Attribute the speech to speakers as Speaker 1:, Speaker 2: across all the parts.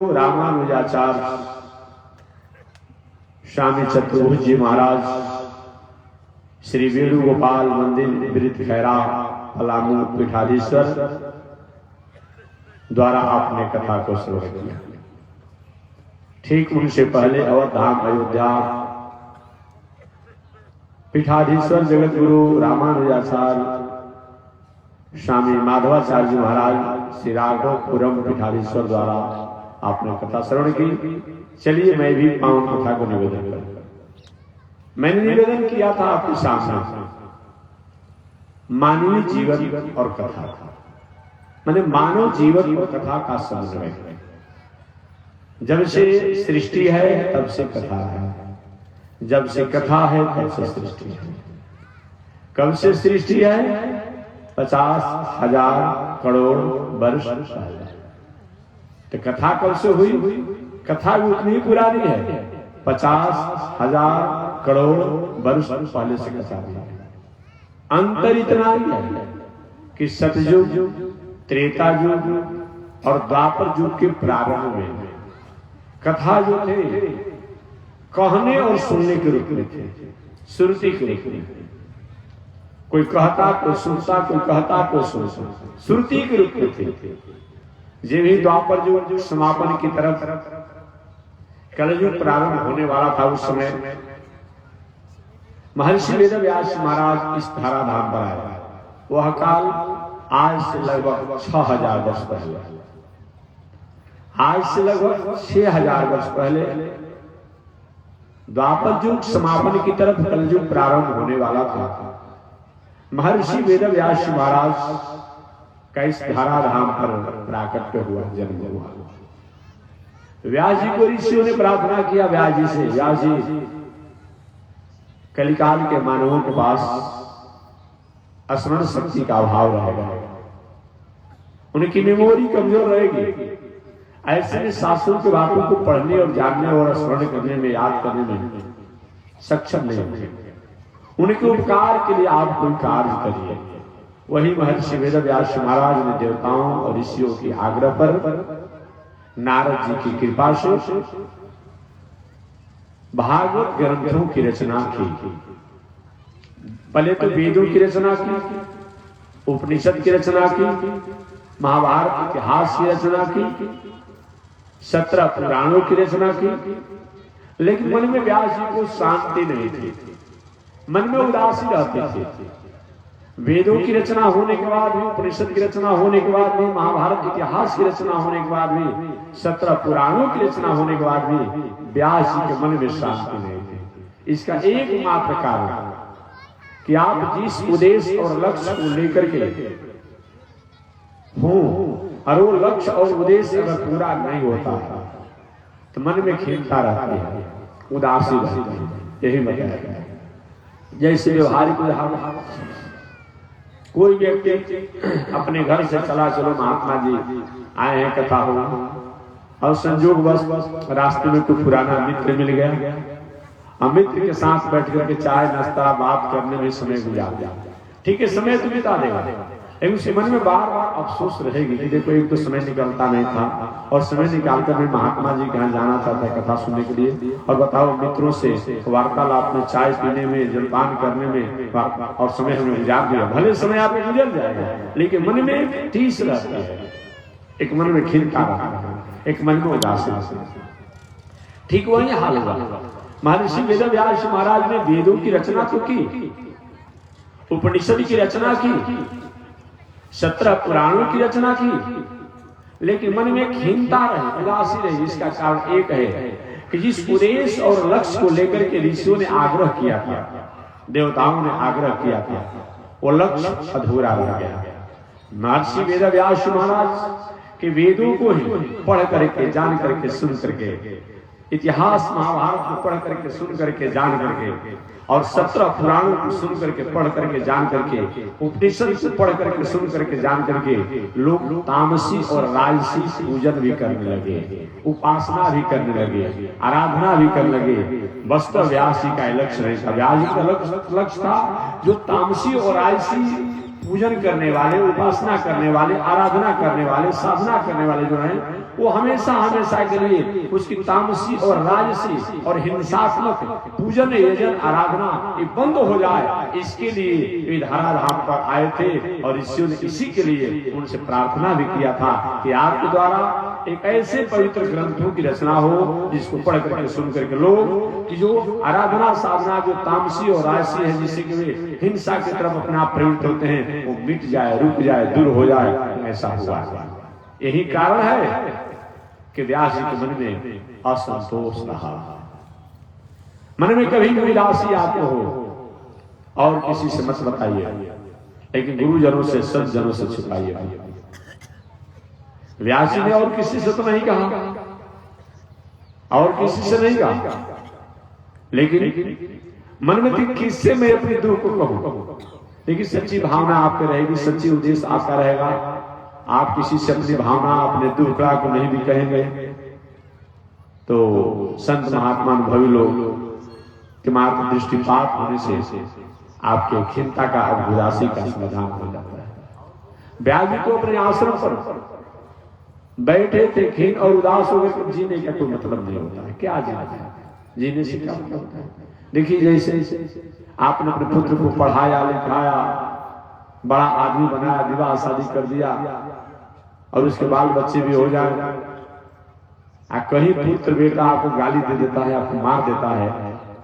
Speaker 1: रामानुजाचार्य स्वामी चतुर्भुज जी महाराज श्री वेणुगोपाल मंदिर वृत्त खैरा पलामू पीठाधीश्वर द्वारा आपने कथा को श्रवण किया। ठीक उनसे पहले अवध धाम अयोध्या पीठाधीश्वर जगत गुरु रामानुजाचार्य स्वामी माधवाचार्य जी महाराज श्री राघवपुरम पीठाधीश्वर द्वारा आपने कथा श्रवण की। चलिए मैं भी पावन कथा को निवेदन करूंगा। मैंने निवेदन किया था आपके सामने मानवीय जीवन और कथा, मैंने मानव जीवन और कथा का समन्वय। जब से सृष्टि है तब से कथा है, जब से कथा है तब से सृष्टि है। कब से सृष्टि है? 50,000 करोड़ वर्ष पहले। तो कथा कब से हुई? कथा भी उतनी ही पुरानी है, 50,000 करोड़ वर्ष पहले से कथा हुई है। अंतर इतना ही है कि सतयुग, त्रेता युग और द्वापर युग के प्रारंभ में कथा जो थे कहने और सुनने के रूप में थे, श्रुति के रूप में। कोई कहता कोई सुनता, कोई कहता कोई सुनता, श्रुति के रूप में थे। ये भी द्वापर युग समापन की तरफ कलयुग प्रारंभ होने वाला था। उस समय महर्षि वेदव्यास महाराज इस धराधाम पर आए। वह काल आज से लगभग 6,000 वर्ष पहले, आज से लगभग 6,000 वर्ष पहले द्वापर युग समापन की तरफ कलयुग प्रारंभ होने वाला था। महर्षि वेदव्यास महाराज का इस धराधाम पर प्राकट्य हुआ, जन्म हुआ। व्यास जी को ऋषियों ने प्रार्थना किया व्यास जी से, व्यास जी कलिकाल के मानवों के पास स्मरण शक्ति का अभाव रहेगा, उनकी मेमोरी कमजोर रहेगी। ऐसे में शास्त्रों की बातों को पढ़ने और जानने और स्मरण करने में, याद करने में सक्षम नहीं होंगे। उनके उपकार के लिए आप कोई कार्य करिए। वही महर्षि वेदव्यास महाराज ने देवताओं और ऋषियों के आग्रह पर नारद जी की कृपा से भागवत ग्रंथों की रचना की। पहले तो वेदों की रचना की, उपनिषद की रचना की, महाभारत इतिहास की रचना की, 17 पुराणों की रचना की। लेकिन मन में व्यास जी को शांति नहीं थी, मन में उदासी रहती थी। वेदों की रचना होने के बाद भी, उपनिषद की रचना होने के बाद भी, महाभारत इतिहास की रचना होने के बाद भी, 17 पुराणों की रचना होने के बाद भी व्यास जी के मन में शांति नहीं थी। इसका एकमात्र कारण कि आप जिस उद्देश्य और लक्ष्य को लेकर के हो, और वो लक्ष्य और उद्देश्य अगर पूरा नहीं होता तो मन में खिलता रहती है, उदासी रहती है। यही मतलब है। जैसे व्यवहारिक उदाहरण, कोई व्यक्ति अपने घर से चला, चलो महात्मा जी आए हैं कथा हो, और संजोग बस रास्ते में कोई पुराना मित्र मिल गया, मित्र के साथ बैठ करके चाय नाश्ता बात करने में समय गुजार दिया। ठीक है, समय तो बिता देगा, लेकिन उसके मन में बार बार अफसोस रहेगी कि देखो एक तो समय निकलता नहीं था, और समय निकालकर मैं महात्मा जी कहाँ जाना चाहता है कथा सुनने के लिए। और बताओ मित्रों से वार्तालाप में, चाय पीने में, जलपान करने में, और समय हमें गुजार दिया। भले समय आप गुजर जाएगा, लेकिन मन में ठेस रहती है, एक मन में खिलता रहता है, एक मन में उदासी। ठीक वही हाल हुआ। महर्षि वेदव्यास महाराज ने वेदों की रचना तो की, उपनिषद की रचना की, 17 पुराणों की रचना की, लेकिन मन में खीनता रही, उदासी रही। इसका कारण एक है कि जिस उद्देश्य और लक्ष्य को लेकर के ऋषियों ने आग्रह किया था, देवताओं ने आग्रह किया था, वो लक्ष्य अधूरा रह गया। महर्षि वेदव्यास महाराज के वेदों को ही पढ़ करके, जान करके, सुन करके, इतिहास महाभारत को पढ़ करके, सुन करके, जान करके, और 17 पुराणों को सुन करके, पढ़ करके, जान करके, उपनिषद को पढ़ करके, सुन करके, जान करके लोग तामसी और राजसी पूजन भी करने लगे, उपासना भी करने लगे, आराधना भी करने लगे। वास्तव व्यास जी का लक्ष्य नहीं था। व्यास जी का लक्ष्य था जो तामसी और राजसी पूजन करने वाले, उपासना करने वाले, आराधना करने वाले, साधना करने वाले जो हैं, वो हमेशा हमेशा के लिए उसकी तामसी और राजसी और हिंसात्मक पूजन यजन आराधना ये बंद हो जाए, इसके लिए वे धराधाम पर आए थे। और इसी के लिए उनसे प्रार्थना भी किया था कि आपके द्वारा एक ऐसे पवित्र ग्रंथों की रचना हो जिसको पढ़ करके सुन करके लोग कि जो आराधना साधना जो तामसी और राजसी है, जिससे कि वे हिंसा की तरफ अपने आप प्रवृत्त होते हैं, वो मिट जाए, रुक जाए, दूर हो जाए। ऐसा हुआ। यही कारण है कि व्यास जी के मन में असंतोष रहा, मन में कभी भी उदासी आते हो और किसी से मत बताइए, लेकिन गुरुजनों से सज्जनों से छुपाइए। व्यास जी ने और किसी से तो नहीं कहा, और किसी से नहीं कहा, लेकिन मन में थी किससे मैं अपने दुख को कहूं। लेकिन सच्ची भावना आपके रहेगी, सच्ची उद्देश्य आपका रहेगा। आप किसी से अपनी भावना अपने दुख को नहीं भी कहेंगे तो संत महात्मा अनुभवी लोग के मात्र दृष्टिपात होने से आपके खिन्नता का और उदासी का समाधान हो जाता है। व्यास जी को अपने आश्रम पर बैठे थे, खीन और उदास हो गए, जीने का कोई मतलब नहीं होता है। क्या जीने से क्या मतलब होता है? देखिए, जैसे आपने अपने पुत्र को पढ़ाया लिखाया, बड़ा आदमी बनाया, विवाह शादी कर दिया और उसके बाल बच्चे भी हो जाए, कहीं पुत्र बेटा आपको गाली दे देता है, आपको मार देता है,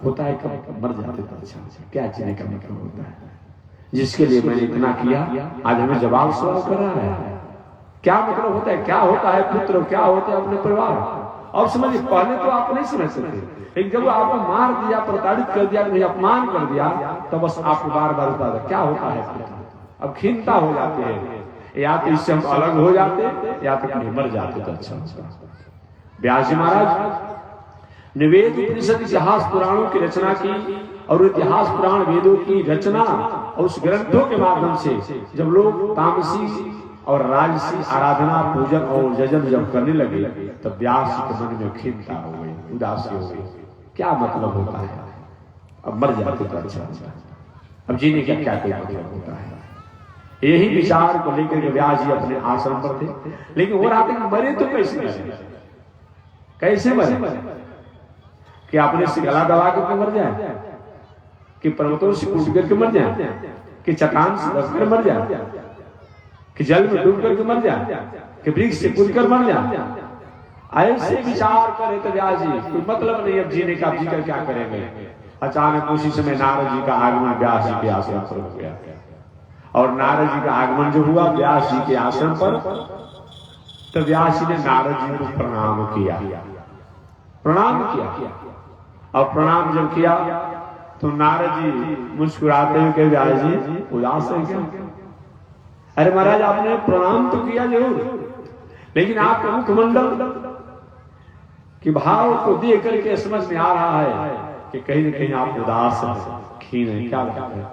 Speaker 1: होता है कब मर जाते तो अच्छा। क्या जीने का मतलब होता है? जिसके लिए मैंने इतना किया आज हमें जवाब सवाल कर रहा है। क्या मतलब होता है? क्या होता है पुत्र, क्या होता है अपने परिवार? और समझिए, पहले तो आप नहीं समझ सकते, लेकिन जब आपको मार दिया, प्रताड़ित कर दिया, अपमान कर दिया, तो बस आपको बार बार बता दो क्या होता है। अब खिन्नता हो जाती है, या तो इससे हम अलग हो जाते या तो कहीं मर जाते तो अच्छा। व्यास जी महाराज ने वेद उपनिषद इतिहास पुराणों की रचना की, और इतिहास पुराण वेदों की रचना और उस ग्रंथों के माध्यम से जब लोग तामसी और राजसी आराधना पूजन और यजन जब करने लगे, तब व्यास जी के मन में खिन्नता हो गई, उदासी हो गई। क्या मतलब होता है? अब मर जाते तो अच्छा, अब जीने का क्या कोई मतलब होता है? यही विचार को लेकर के व्यास जी अपने आश्रम पर थे। लेकिन वो रात मरे तो कैसे मरे? कैसे मरे? कि अपने से गला दबा करके मर जाए, कि पर्वतों से कूद करके मर जाए, कि चट्टान से दब कर मर जाए, कि जल में डूब करके मर जाए, कि वृक्ष से कूद कर मर जाए? ऐसे विचार करे तो व्यास जी कोई मतलब नहीं अब जीने का, जी कर क्या करेंगे? अचानक उसी समय नारद जी का आगमन व्यास जी के आश्रम पर हो गया, और नारद जी का आगमन जो हुआ व्यास जी के आश्रम पर, तो व्यास जी ने नारद जी को प्रणाम किया। और प्रणाम जब किया तो नारद जी मुस्कुराते हुए कहे, व्यास जी उदास है क्या? अरे महाराज, आपने प्रणाम तो किया जरूर, लेकिन आपके मुखमंडल कि भाव को देख करके समझ में आ रहा है कि कहीं न कहीं आप उदास हैं, खीन है। क्या बात है?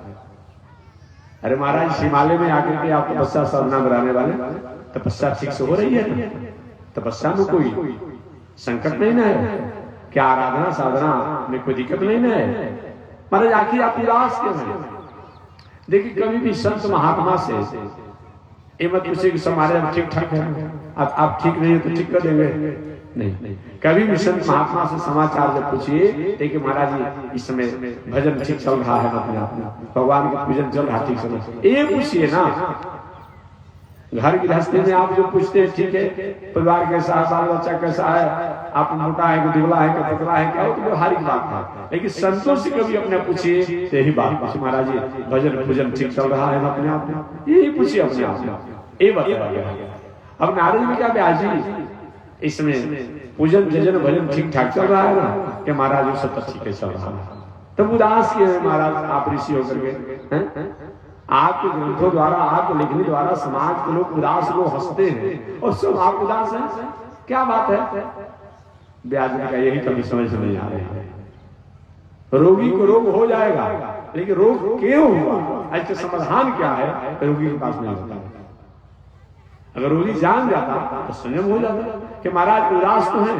Speaker 1: अरे महाराज, हिमालय में आकर के आप तपस्या साधना बनाने वाले, तपस्या ठीक से हो रही है ना? तपस्या में कोई संकट नहीं ना है? क्या आराधना साधना में कोई दिक्कत नहीं ना है? महाराज, आखिर आप उदास क्यों हैं? देखिए, कभी भी संत महात्मा से ये मत पूछिए कि हमारे ठीक ठाक है, आप ठीक नहीं है तो ठीक कर देंगे, नहीं। कभी भी संत महात्मा से समाचार जब पूछिए, देखिए महाराज जी इस समय भजन ठीक चल रहा है, अपने आप में भगवान का पूजन चल रहा है, ठीक से ये पूछिए ना। घर गृहस्थी में आप जो पूछते हैं, ठीक है परिवार कैसा है, बाल बच्चा कैसा है, आप मोटा है कि दुबला है कि पतला है, क्या, वो तो व्यवहारिक बात है। लेकिन संतों से कभी अपने पूछिए तो यही बात पूछिए, महाराज जी भजन पूजन ठीक चल रहा है अपने आप में, यही पूछिए अपने आप में, ये बताइए। अब नारद में क्या व्यास जी इसमें पूजन जजन भजन ठीक ठाक चल रहा है ना, कि महाराज वो सब ठीक है चल रहा है, तब उदास किए महाराज आप ऋषि होकर के? आपके ग्रंथों द्वारा, आपके लिखने द्वारा समाज के लोग उदास, लोग हंसते हैं और सब आप उदास हैं, क्या बात है? व्यास जी का यही कभी समझ में नहीं आ रही है। रोगी को रोग हो जाएगा, लेकिन रोग क्यों हुआ, ऐसे समाधान क्या है, रोगी के पास नहीं होता। अगर रोगी जान जाता तो संयम हो जाता कि महाराज उदास तो है,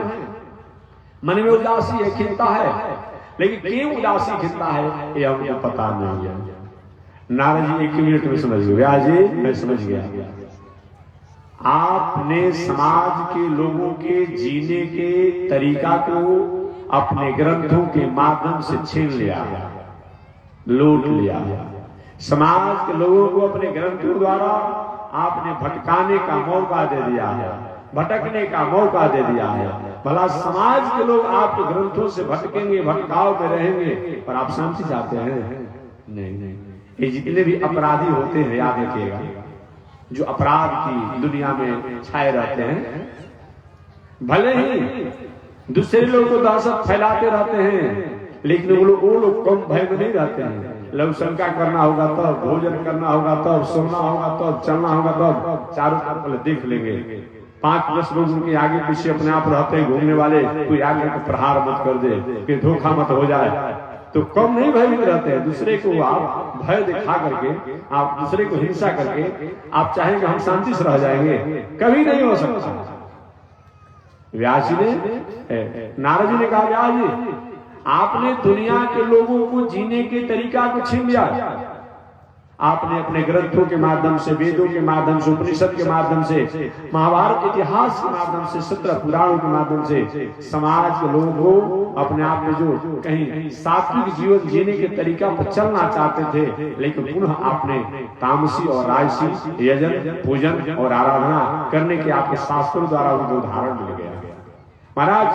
Speaker 1: मन में उदासी है, खिन्नता है, लेकिन क्यों उदासी खिन्नता है ये हमको पता नहीं है। नारद जी 1 मिनट में समझ गए, व्यास जी मैं समझ गया, आपने समाज के लोगों के जीने के तरीका को अपने ग्रंथों के माध्यम से छीन लिया, लूट लिया। समाज के लोगों को अपने ग्रंथों द्वारा आपने भटकाने का मौका दे दिया है, भटकने का मौका दे दिया है। भला समाज के लोग आपके ग्रंथों से भटकेंगे, भटकाव में रहेंगे, पर आप शांति चाहते हैं? नहीं। ये जितने भी अपराधी होते हैं, याद रखिएगा, जो अपराध की दुनिया में छाए रहते हैं, भले ही दूसरे लोग को दहशत फैलाते रहते हैं, लेकिन वो लोग कम भय में नहीं रहते हैं। लवशंका करना होगा तब, भोजन करना होगा तब, सोना होगा तब, चलना होगा तब, चारों तरफ देख लेंगे। 5-10 लोग उनके आगे पीछे अपने आप रहते हैं घूमने वाले, कोई आगे को प्रहार मत कर दे, कि धोखा मत हो जाए, तो कम नहीं भयभीत रहते हैं। दूसरे को आप भय दिखा करके, आप दूसरे को हिंसा करके आप चाहेंगे हम शांति से रह जाएंगे, कभी नहीं हो सकता। व्यास जी ने, नारद जी ने कहा, व्यास जी आपने दुनिया के लोगों को जीने के तरीका को छीन लिया। आपने अपने ग्रंथों के माध्यम से, वेदों के माध्यम से, उपनिषद के माध्यम से, महाभारत इतिहास के माध्यम से, 17 पुराणों के माध्यम से समाज के लोगों को अपने आप में जो कहीं सात्विक जीवन जीने के तरीका पर चलना चाहते थे, लेकिन पुनः आपने तामसी और राजसी यजन, पूजन और आराधना करने के आपके शास्त्रों द्वारा उनको उदाहरण मिल गया। महाराज,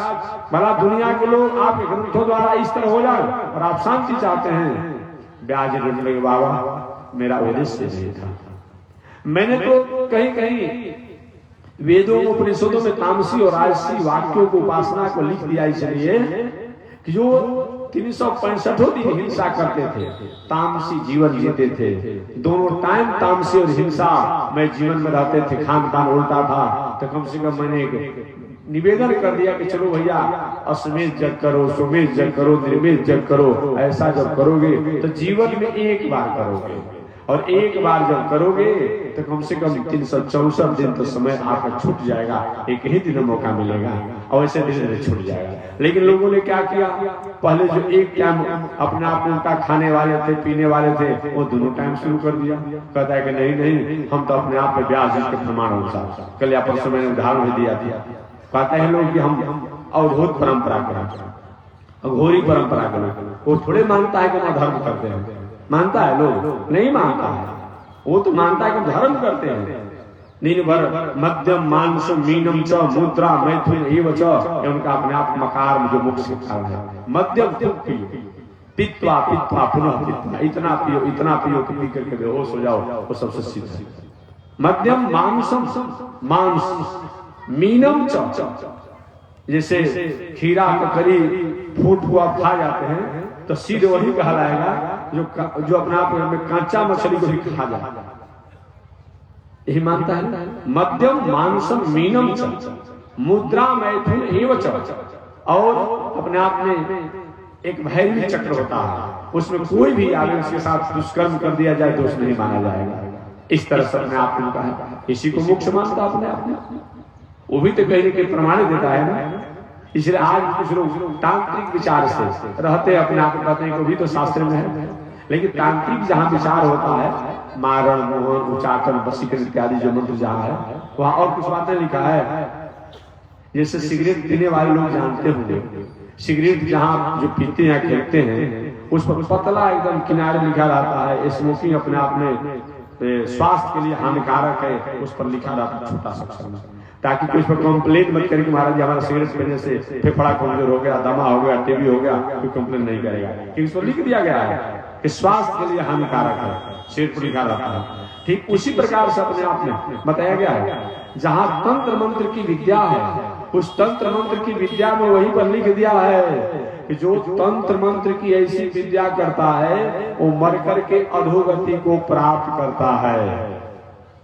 Speaker 1: भला दुनिया के लोग आपके ग्रंथों द्वारा इस तरह हो जाए और आप शांति चाहते हैं। ब्याज लगे, बाबा मेरा उद्देश्य नहीं था। मैंने तो कहीं कहीं वेदों उपनिषदों में तामसी और राजसी वाक्यों को, उपासना को लिख दिया, इसलिए कि जो 365 दिन हिंसा करते थे, तामसी जीवन जीते थे, दोनों टाइम तामसी और हिंसा में जीवन में रहते थे, खान पान उल्टा था, तो कम से कम मैंने एक निवेदन कर दिया कि चलो भैया, अश्वमेध जग करो, सोमेध जग करो, निर्मेध जग करो। ऐसा जब करोगे तो जीवन में एक बार करोगे, और एक बार जब करोगे तो कम से कम 364 दिन तो समय आपका छूट जाएगा, एक ही दिन मौका मिलेगा, और ऐसे धीरे धीरे छूट जाएगा। लेकिन लोगों ने क्या किया, पहले जो एक टाइम अपने आप उनका खाने वाले थे, पीने वाले थे, वो दोनों टाइम शुरू कर दिया। कहता है कि नहीं, हम तो अपने आप पे ब्याज के प्रमाण अनुसार, कल या परसों मैंने उदाहरण भी दिया था। कहते हैं लोग कि हम अवधूत परंपरा करें, अघोरी परंपरा करें। वो थोड़े मानता है कि हम धर्म करते हैं, मानता है? लोग नहीं मानता है, वो तो मानता है कि धर्म करते हैं। दिन भर मध्यम मांस मीनम च मुद्रा मैथुन एव च, उनका अपने आप मकार में जो मुख से कारण है, मध्यम पित्वा पित्वा पुनः पित्वा, इतना पियो इतना पियो कि पी करके बेहोश हो जाओ, वो सबसे सिद्ध है। मध्यम मांसम मांस मीनम च, जैसे खीरा ककड़ी फूट हुआ खा जाते हैं, तो सिद्ध वही कहलाएगा जो अपने आप में कांचा मछली को भी खा जाता है, यही मानता है। मध्यम मांसम मीनम च मुद्रा मैथुन एव च, और अपने आप में एक भैरवी चक्र होता है, उसमें कोई भी आदमी उसके साथ दुष्कर्म कर दिया जाए तो उसमें नहीं माना जाएगा। इस तरह से अपने आप में कहा है, इसी को मोक्ष मानता अपने आप में, वो भी तो कहने के प्रमाण देता है ना। इसलिए आज कुछ लोग तांत्रिक विचार से रहते अपने आप कहते हैं, भी तो शास्त्र में है, लेकिन तांत्रिक जहाँ विचार होता है, मारण मोहन उचाटन वशीकरण इत्यादि जो मंत्र जहाँ है, वहाँ और कुछ बातें लिखा है। जैसे सिगरेट पीने वाले लोग जानते होंगे, सिगरेट जहाँ जो पीते हैं खेलते हैं, उस पर पतला एकदम किनारे लिखा रहता है, स्मोकिंग अपने आप में स्वास्थ्य के लिए हानिकारक है, उस पर लिखा रहता है छोटा सा अक्षर में, ताकि कोई इस पर कंप्लेन मत करे कि महाराज जी हमारा सिगरेट पीने से फेफड़ा कमजोर हो गया, दमा हो गया, टीबी हो गया, कोई कंप्लेन नहीं करेगा। क्योंकि इस पर लिख दिया गया है कि स्वास्थ्य के लिए हानिकारक है, सिगरेट पर लिखा रहता है। ठीक उसी प्रकार से अपने आप में बताया गया है, जहाँ तंत्र मंत्र की विद्या है, उस तंत्र मंत्र की विद्या में वही पर लिख दिया है कि जो तंत्र मंत्र की ऐसी विद्या करता है वो मर करके अधोगति को प्राप्त करता है,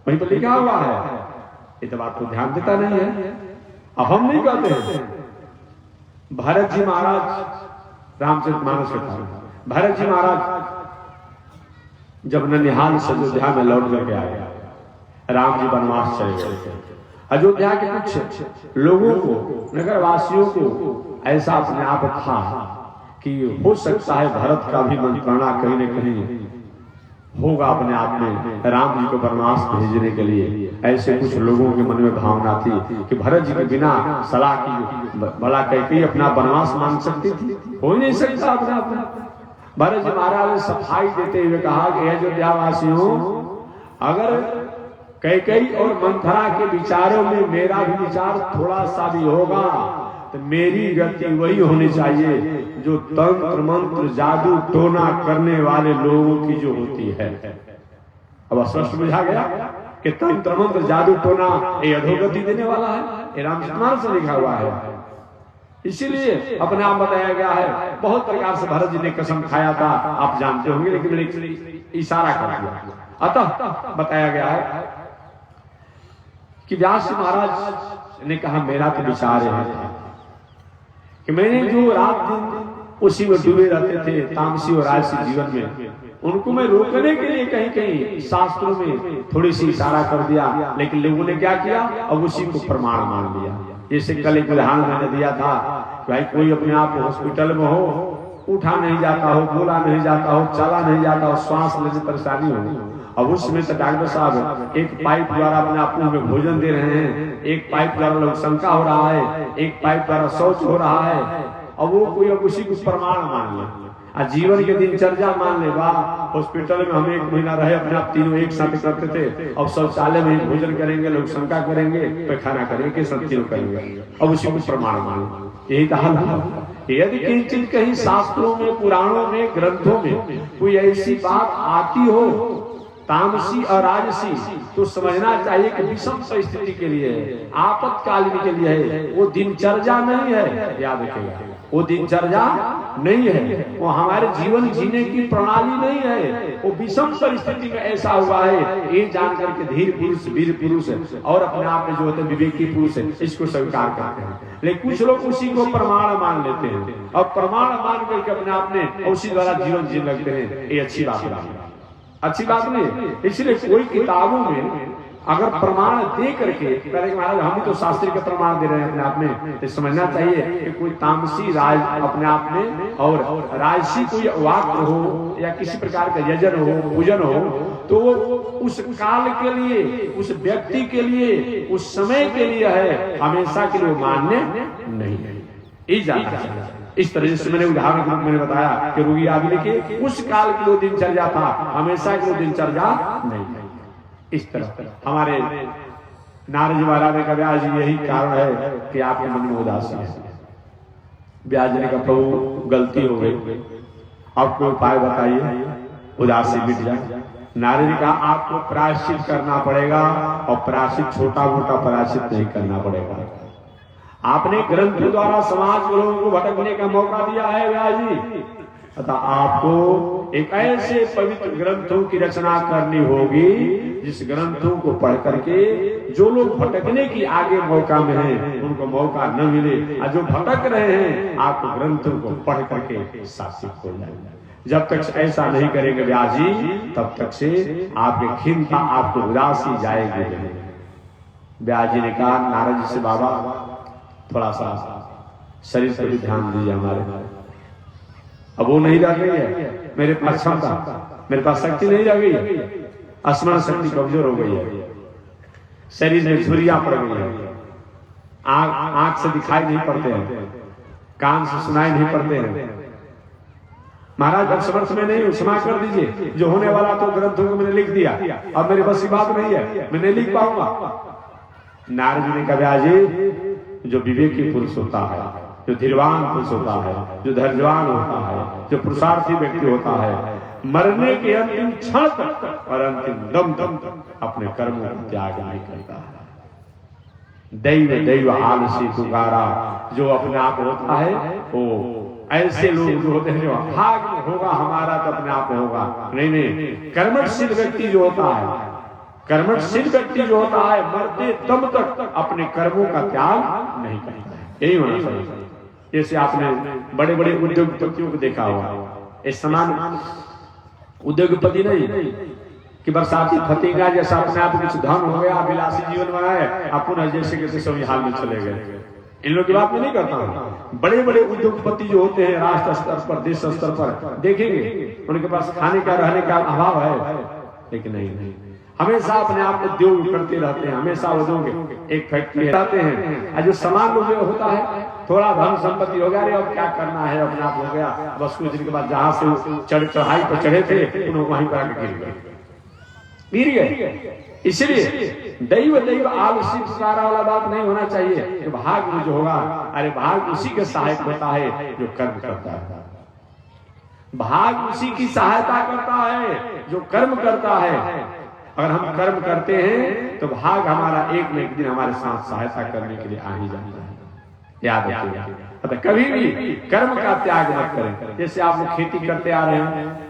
Speaker 1: वहीं पर लिखा हुआ है। ये तो बात को ध्यान देता नहीं है। अब हम नहीं कहते हैं। भरत जी महाराज रामचरितमानस के भरत जी महाराज जब ननिहाल से अयोध्या में लौट करके आए, राम जी वनवास चले गए, अयोध्या के कुछ लोगों को, नगर वासियों को ऐसा अपने आप था कि हो सकता है भरत का भी मंत्रणा कहीं न कहीं होगा अपने आप में राम जी को वनवास भेजने के लिए। ऐसे कुछ लोगों के मन में भावना थी कि भरत जी के बिना सलाह की भला कैकेयी अपना वनवास मांग सकती थी, हो ही नहीं सकता अपना अपना। भरत जी महाराज ने सफाई देते हुए कहा कि अयोध्यावासियों, अगर कैकेयी और मंथरा के विचारों में मेरा भी विचार थोड़ा सा भी होगा तो मेरी गति वही होनी चाहिए जो तंत्र मंत्र जादू टोना करने वाले लोगों की जो होती है। अब स्पष्ट बुझा गया कि तंत्र मंत्र जादू टोना ये अधोगति देने वाला है, ये रामचरितमानस में लिखा हुआ है। इसीलिए अपने आप बताया गया है। बहुत प्रकार से भरत जी ने कसम खाया था, आप जानते होंगे, लेकिन इशारा कर दिया। अतः बताया गया है कि व्यास महाराज ने कहा मेरा तो विचार है कि मैंने जो रात दिन उसी में डूबे रहते थे तामसी और राजसी जीवन में, उनको मैं रोकने के लिए कहीं कहीं शास्त्रों में थोड़ी सी इशारा कर दिया, लेकिन लोगों ने क्या किया, अब उसी को प्रमाण मान लिया। जैसे कल एक उदाहरण मैंने दिया था, भाई कोई अपने आप हॉस्पिटल में हो, उठा नहीं जाता हो, बोला नहीं जाता हो, चला नहीं जाता हो, श्वास लेने परेशानी हो, अब उसमें तो डॉक्टर साहब एक पाइप द्वारा अपने आप में भोजन दे रहे हैं, एक पाइप द्वारा लोग शंका हो रहा है, एक पाइप द्वारा शौच हो रहा है, और वो कोई अब उसी को प्रमाण मान ले, जीवन के दिनचर्या मान ले। वाह, हॉस्पिटल में हम 1 महीना रहे, अपने आप तीनों एक साथ करते थे, अब शौचालय में भोजन करेंगे, लोग शंका करेंगे, पैखाना करेंगे, सब तीनों करेंगे, अब उसी को प्रमाण मान। यही तो हाल है। यदि किंचित कहीं शास्त्रों में, पुराणों में, ग्रंथों में कोई ऐसी बात आती हो तामसी और राजसी, तो समझना चाहिए कि विषम परिस्थिति के लिए, आपातकालीन के लिए है, वो दिनचर्या नहीं है। याद रखिएगा, वो दिनचर्या नहीं है, वो हमारे जीवन जीने की प्रणाली नहीं है। वो विषम परिस्थिति में ऐसा हुआ है, ये जान करके धीर पुरुष, वीर पुरुष और अपने आप में जो होते विवेकी पुरुष है, इसको स्वीकार करते हैं। लेकिन कुछ लोग उसी को प्रमाण मान लेते हैं और प्रमाण मान करके अपने आप में उसी द्वारा जीवन जीने लगते हैं। ये अच्छी बात नहीं, अच्छी बात नहीं। इसलिए कोई किताबों में अगर प्रमाण दे करके कहे महाराज हम तो शास्त्री के प्रमाण दे रहे हैं अपने आप में, तो समझना चाहिए कि कोई तामसी राज अपने आप में और राजसी कोई वाक्य हो या किसी प्रकार का यजन हो, पूजन हो, तो वो उस काल के लिए, उस व्यक्ति के लिए, उस समय के लिए है, हमेशा के लिए मान्य नहीं है। इस तरह से मैंने उदाहरण मैंने बताया कि रोगी आदमी के उस काल की जो दिनचर्या था, हमेशा की जो दिनचर्या नहीं। इस तरह हमारे नारद जी महाराज ने कहा व्यास जी यही कारण है कि आपके मन में उदासी है। व्यास जी ने कहा प्रभु गलती हो गई, आप कोई उपाय बताइए उदासी मिट जाए। नारद जी कहा आपको प्रायश्चित करना पड़ेगा, और प्रायश्चित छोटा मोटा प्रायश्चित नहीं करना पड़ेगा। आपने ग्रंथों द्वारा समाज के लोगों को भटकने का मौका दिया है व्यास जी, अतः आपको एक ऐसे पवित्र ग्रंथों की रचना करनी होगी जिस ग्रंथों को पढ़ करके जो लोग भटकने की आगे मौका में हैं उनको मौका न मिले, और जो भटक रहे हैं आपको ग्रंथों को पढ़ करके शासित हो जाए। जब तक ऐसा नहीं करेंगे व्यास जी, तब तक से आपकी खिन्नता, आपको उदासी जाएगी नहीं। व्यास जी ने कहा नारद जी से बाबा थोड़ा सा शरीर पर भी ध्यान दीजिए हमारे। अब वो नहीं रह गई है मेरे पास क्षमता, मेरे पास शक्ति नहीं रह गई है, स्मरण शक्ति कमजोर हो गई है, शरीर में झुर्रियां पड़ गई है, आंख से दिखाई नहीं पड़ते हैं, कान से सुनाई नहीं पड़ते हैं। महाराज अब समर्थ में नहीं, क्षमा कर दीजिए, जो होने वाला तो ग्रंथों को मैंने लिख दिया, अब मेरे बस की बात नहीं है, मैं नहीं लिख पाऊंगा। नारद जी ने कहा व्यास जी जो विवेकी पुरुष होता है, जो धीरवान पुरुष होता है, जो धैर्यवान होता है, जो पुरुषार्थी व्यक्ति होता है, मरने के अंतिम क्षण तक और अंतिम दम तक अपने कर्मों का त्याग नहीं करता है। दैव दैव आलसी पुकारा, जो अपने आप होता है वो ऐसे लोग जो होते हैं जो भाग होगा हमारा तो अपने आप होगा, नहीं, कर्मशील व्यक्ति जो होता है, कर्मशील व्यक्ति जो होता है मरते दम तक अपने कर्मों का त्याग नहीं करता है। यही होना चाहिए। जैसे आपने बड़े बड़े उद्योगपतियों को देखा होगा, इस समान उद्योगपति नहीं कि बरसाती फतेगा जैसा अपने आप कुछ धन हो गया, विलासी जीवन बनाए, पुनः जैसे के तैसे हाल में चले गए। इन लोगों की बात मैं नहीं करता हूँ। बड़े बड़े उद्योगपति जो होते हैं राष्ट्र स्तर पर, देश स्तर पर, देखेंगे उनके पास खाने का रहने का अभाव है, लेकिन नहीं, हमेशा अपने आप उद्योग करते रहते हैं, हमेशा उद्योग एक फैक्ट्री रहते हैं। जो समान रूप में होता है, थोड़ा धन संपत्ति हो गया, अरे अब क्या करना है, अपने आप हो गया, बस कुछ दिन के बाद जहां से चढ़ाई पर चढ़े थे उन्होंने वहीं पर आके गिर गए। इसलिए दैव आलसी पुकारा वाला बात नहीं होना चाहिए। भाग में जो होगा, अरे भाग उसी के सहायक होता है जो कर्म करता है। भाग उसी की सहायता करता है जो कर्म करता है। अगर हम कर्म करते हैं तो भाग हमारा एक न एक दिन हमारे साथ सहायता करने के लिए आ ही जाता है। याद रखिएगा, अतः कभी भी कर्म का त्याग मत करें। जैसे आप लोग खेती करते आ रहे हैं,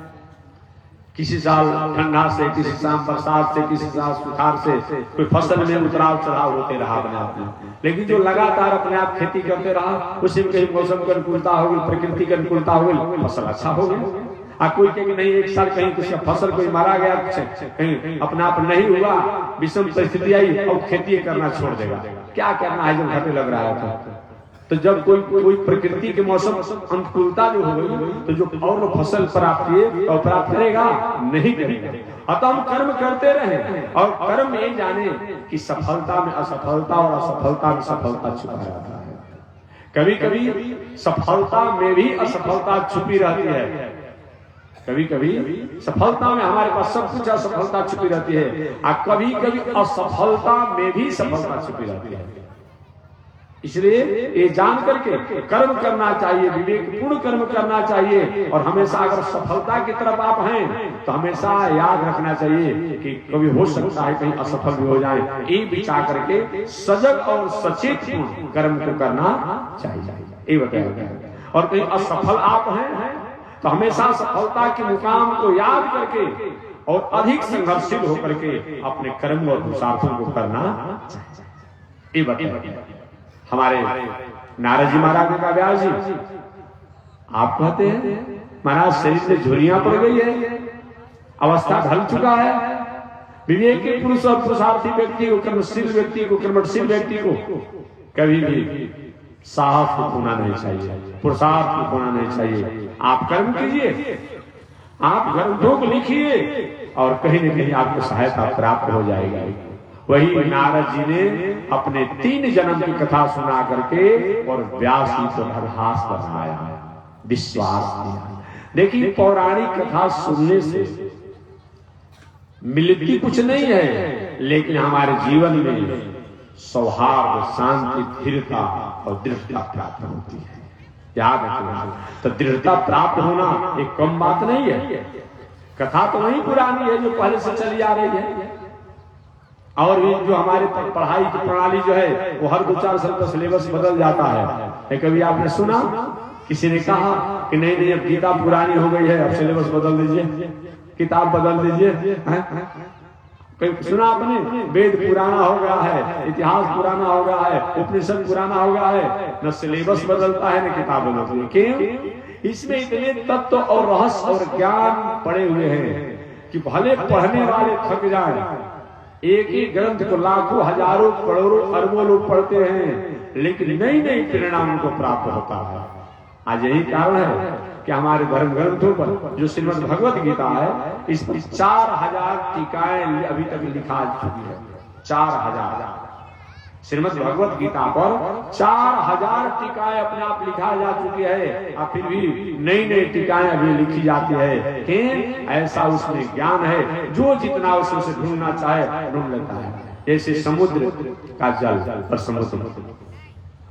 Speaker 1: किसी साल ठंडा से, किसी साल बरसात से, किसी साल सुखाड़ से, कोई फसल में उतराव चढ़ाव होते रहा अपने आप में, लेकिन जो लगातार अपने आप खेती करते रहा, उसी में कहीं मौसम की अनुकूलता हो गई, प्रकृति की अनुकूलता हो गई, फसल अच्छा हो गया। कोई कहीं नहीं, एक साल कहीं किसी फसल कोई मारा गया, कहीं अपना आप नहीं हुआ, विषम परिस्थिति आई और खेती करना छोड़ देगा। क्या करना है जब घटे लग रहा है? तो जब कोई प्रकृति के मौसम अनुकूलता जो हो गई, तो जो और फसल प्राप्त किए और प्राप्त करेगा नहीं करेगा। अतः हम कर्म करते रहे और कर्म ये जाने कि सफलता में असफलता और असफलता में सफलता छुपा रहता है। कभी कभी सफलता में भी असफलता छुपी रहती है। कभी कभी सफलता में हमारे पास सब कुछ असफलता छुपी रहती है, और कभी कभी असफलता में भी सफलता छुपी रहती है। इसलिए ये जान करके कर्म करना चाहिए, विवेकपूर्ण कर्म करना चाहिए। और हमेशा अगर सफलता की तरफ आप हैं तो हमेशा याद रखना चाहिए कि कभी हो सकता है कहीं असफल भी हो जाए। ये विचार करके सजग और सचेत कर्म को करना चाहिए, ये बताया। और कहीं असफल आप हैं तो हमेशा सफलता के मुकाम को याद करके और अधिक संघर्षशील होकर के अपने कर्म और पुरुषार्थों को करना चाहिए, ये बताया। हमारे नारद जी महाराज का व्यास जी आप कहते हैं महाराज शरीर में झुर्रियां पड़ गई है, अवस्था ढल चुका है। विवेक के पुरुष और पुरुषार्थी व्यक्ति को, कर्मशील व्यक्ति को, कर्मशील व्यक्ति को कभी भी साहस को खोना नहीं चाहिए, पुरुषार्थ को खोना नहीं चाहिए। आप कर्म कीजिए, आप ग्रंथों को लिखिए और कहीं न कहीं आपको सहायता प्राप्त हो जाएगा। वही नारद जी ने अपने 3 जन्म की कथा सुना करके और व्यास जी को हरहास बनाया, विश्वास दिया। देखिए पौराणिक कथा सुनने से मिलती कुछ नहीं है, लेकिन हमारे जीवन में सौहार्द, शांति, दृढ़ता और दृढ़ता प्राप्त होती है। याद रखना, तो दृढ़ता प्राप्त होना एक कम बात नहीं है। कथा तो वही पुरानी है जो पहले से चली आ रही है, और भी जो हमारे पढ़ाई की प्रणाली जो है वो हर 2-4 साल का सिलेबस बदल जाता है। कभी आपने सुना किसी ने कहा कि नहीं नहीं अब गीता पुरानी हो गई है, अब सिलेबस बदल दीजिए, किताब बदल दीजिए? कहीं सुना आपने? वेद पुराना हो गया है, इतिहास पुराना हो गया है, उपनिषद पुराना हो गया है, न सिलेबस बदलता है न किताब बदलती है। क्यों? इसमें इतने तत्व और रहस्य और ज्ञान पड़े हुए हैं कि भले पढ़ने वाले थक जाए। एक ही ग्रंथ को लाखों, हजारों, करोड़ों, अरबों लोग पढ़ते हैं, लेकिन नई नई प्रेरणा उनको प्राप्त होता है। आज यही कारण है कि हमारे धर्म ग्रंथों पर जो श्रीमद् भगवत गीता है, इस पर 4000 टीकाएं अभी तक लिखा चुकी है। 4000 श्रीमद् भगवत गीता पर 4000 टीकाएं अपने आप लिखा जा चुकी है, और फिर भी नई नई टीकाएं अभी लिखी जाती है। कि ऐसा उसमें ज्ञान है, जो जितना उसे ढूंढना चाहे ढूंढ लेता है। जैसे समुद्र का जल और समुद्र,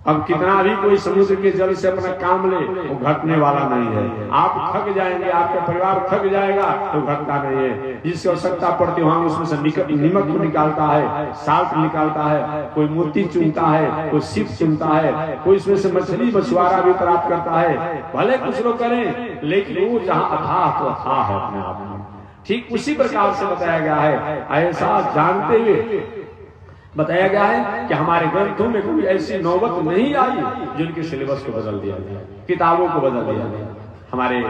Speaker 1: अब कितना भी कोई समुद्र के जल से अपना काम ले, वो घटने वाला नहीं है। आप थक जाएंगे, आपका परिवार थक जाएगा, तो घटता नहीं है। जिसकी आवश्यकता पड़ती है वहां उसमें से नमक निकालता है, साल्ट निकालता है, कोई मोती चुनता है, कोई सिप चुनता है, कोई इसमें से मछली मछुआरा भी प्राप्त करता है। भले कुछ लोग करें, लेकिन वो जहाँ अथाह तो अथाह है अपने आप में। ठीक उसी प्रकार से बताया गया है। ऐसा जानते हुए बताया गया है कि हमारे ग्रंथों में कोई ऐसी नौबत नहीं आई जिनके सिलेबस को बदल दिया गया, किताबों को बदल दिया गया। हमारे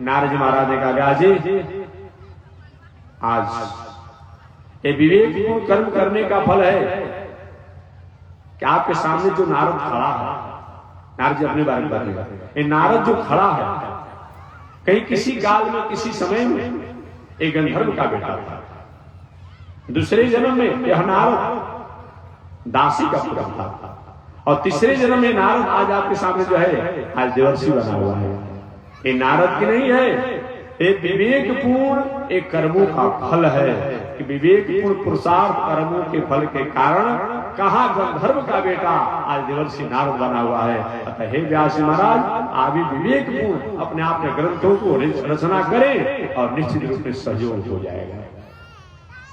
Speaker 1: नारद जी महाराज ने कहा, व्यास जी आज ये विवेकपूर्ण कर्म करने का फल है कि आपके सामने जो नारद खड़ा है, नारद जी अपने बारे में बताएंगे, ये नारद जो खड़ा है कहीं किसी काल में किसी समय में एक गंधर्व का बेटा था, दूसरे जन्म में यह नारद दासी का पुत्र था, और तीसरे जन्म में नारद आज आपके सामने जो है आज देवर्षि बना हुआ है। ये नारद की नहीं है, ये विवेकपूर्ण एक कर्मों का फल है कि विवेकपूर्ण पुरुषार्थ कर्मों के फल के कारण कहा गंधर्व का बेटा आज देवर्षि नारद बना हुआ है। अतः हे व्यास महाराज, आप भी विवेकपूर्ण अपने आप में ग्रंथों को रचना करें और निश्चित रूप में सहयोग हो जाएगा,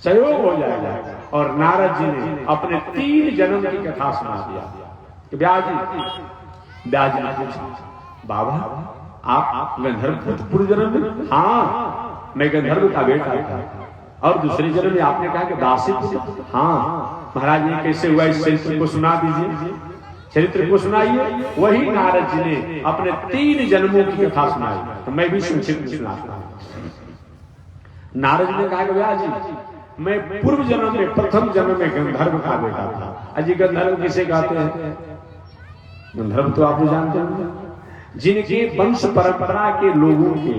Speaker 1: सहयोग हो जाएगा। और नारद जी ने अपने 3 जन्म की कथा सुना दिया कि व्यास जी ने पूछा, बाबा आप गंधर्व पूर्व जन्म में? हाँ, मैं गंधर्व का बेटा था। और दूसरे जन्म में आपने कहा कि दासी? हाँ। महाराज ये कैसे हुआ, इस चरित्र को सुना दीजिए, चरित्र को सुनाइए। वही नारद जी ने अपने 3 जन्मों की कथा सुनाई, तो मैं भी संक्षिप्त सुनाता हूं। नारद जी ने कहा कि व्यास जी, मैं पूर्व जन्म में प्रथम जन्म में गंधर्व का बेटा था। अजी गंधर्व किसे कहते हैं? गंधर्व तो आप जानते हैं, जिनके वंश परंपरा के लोगों के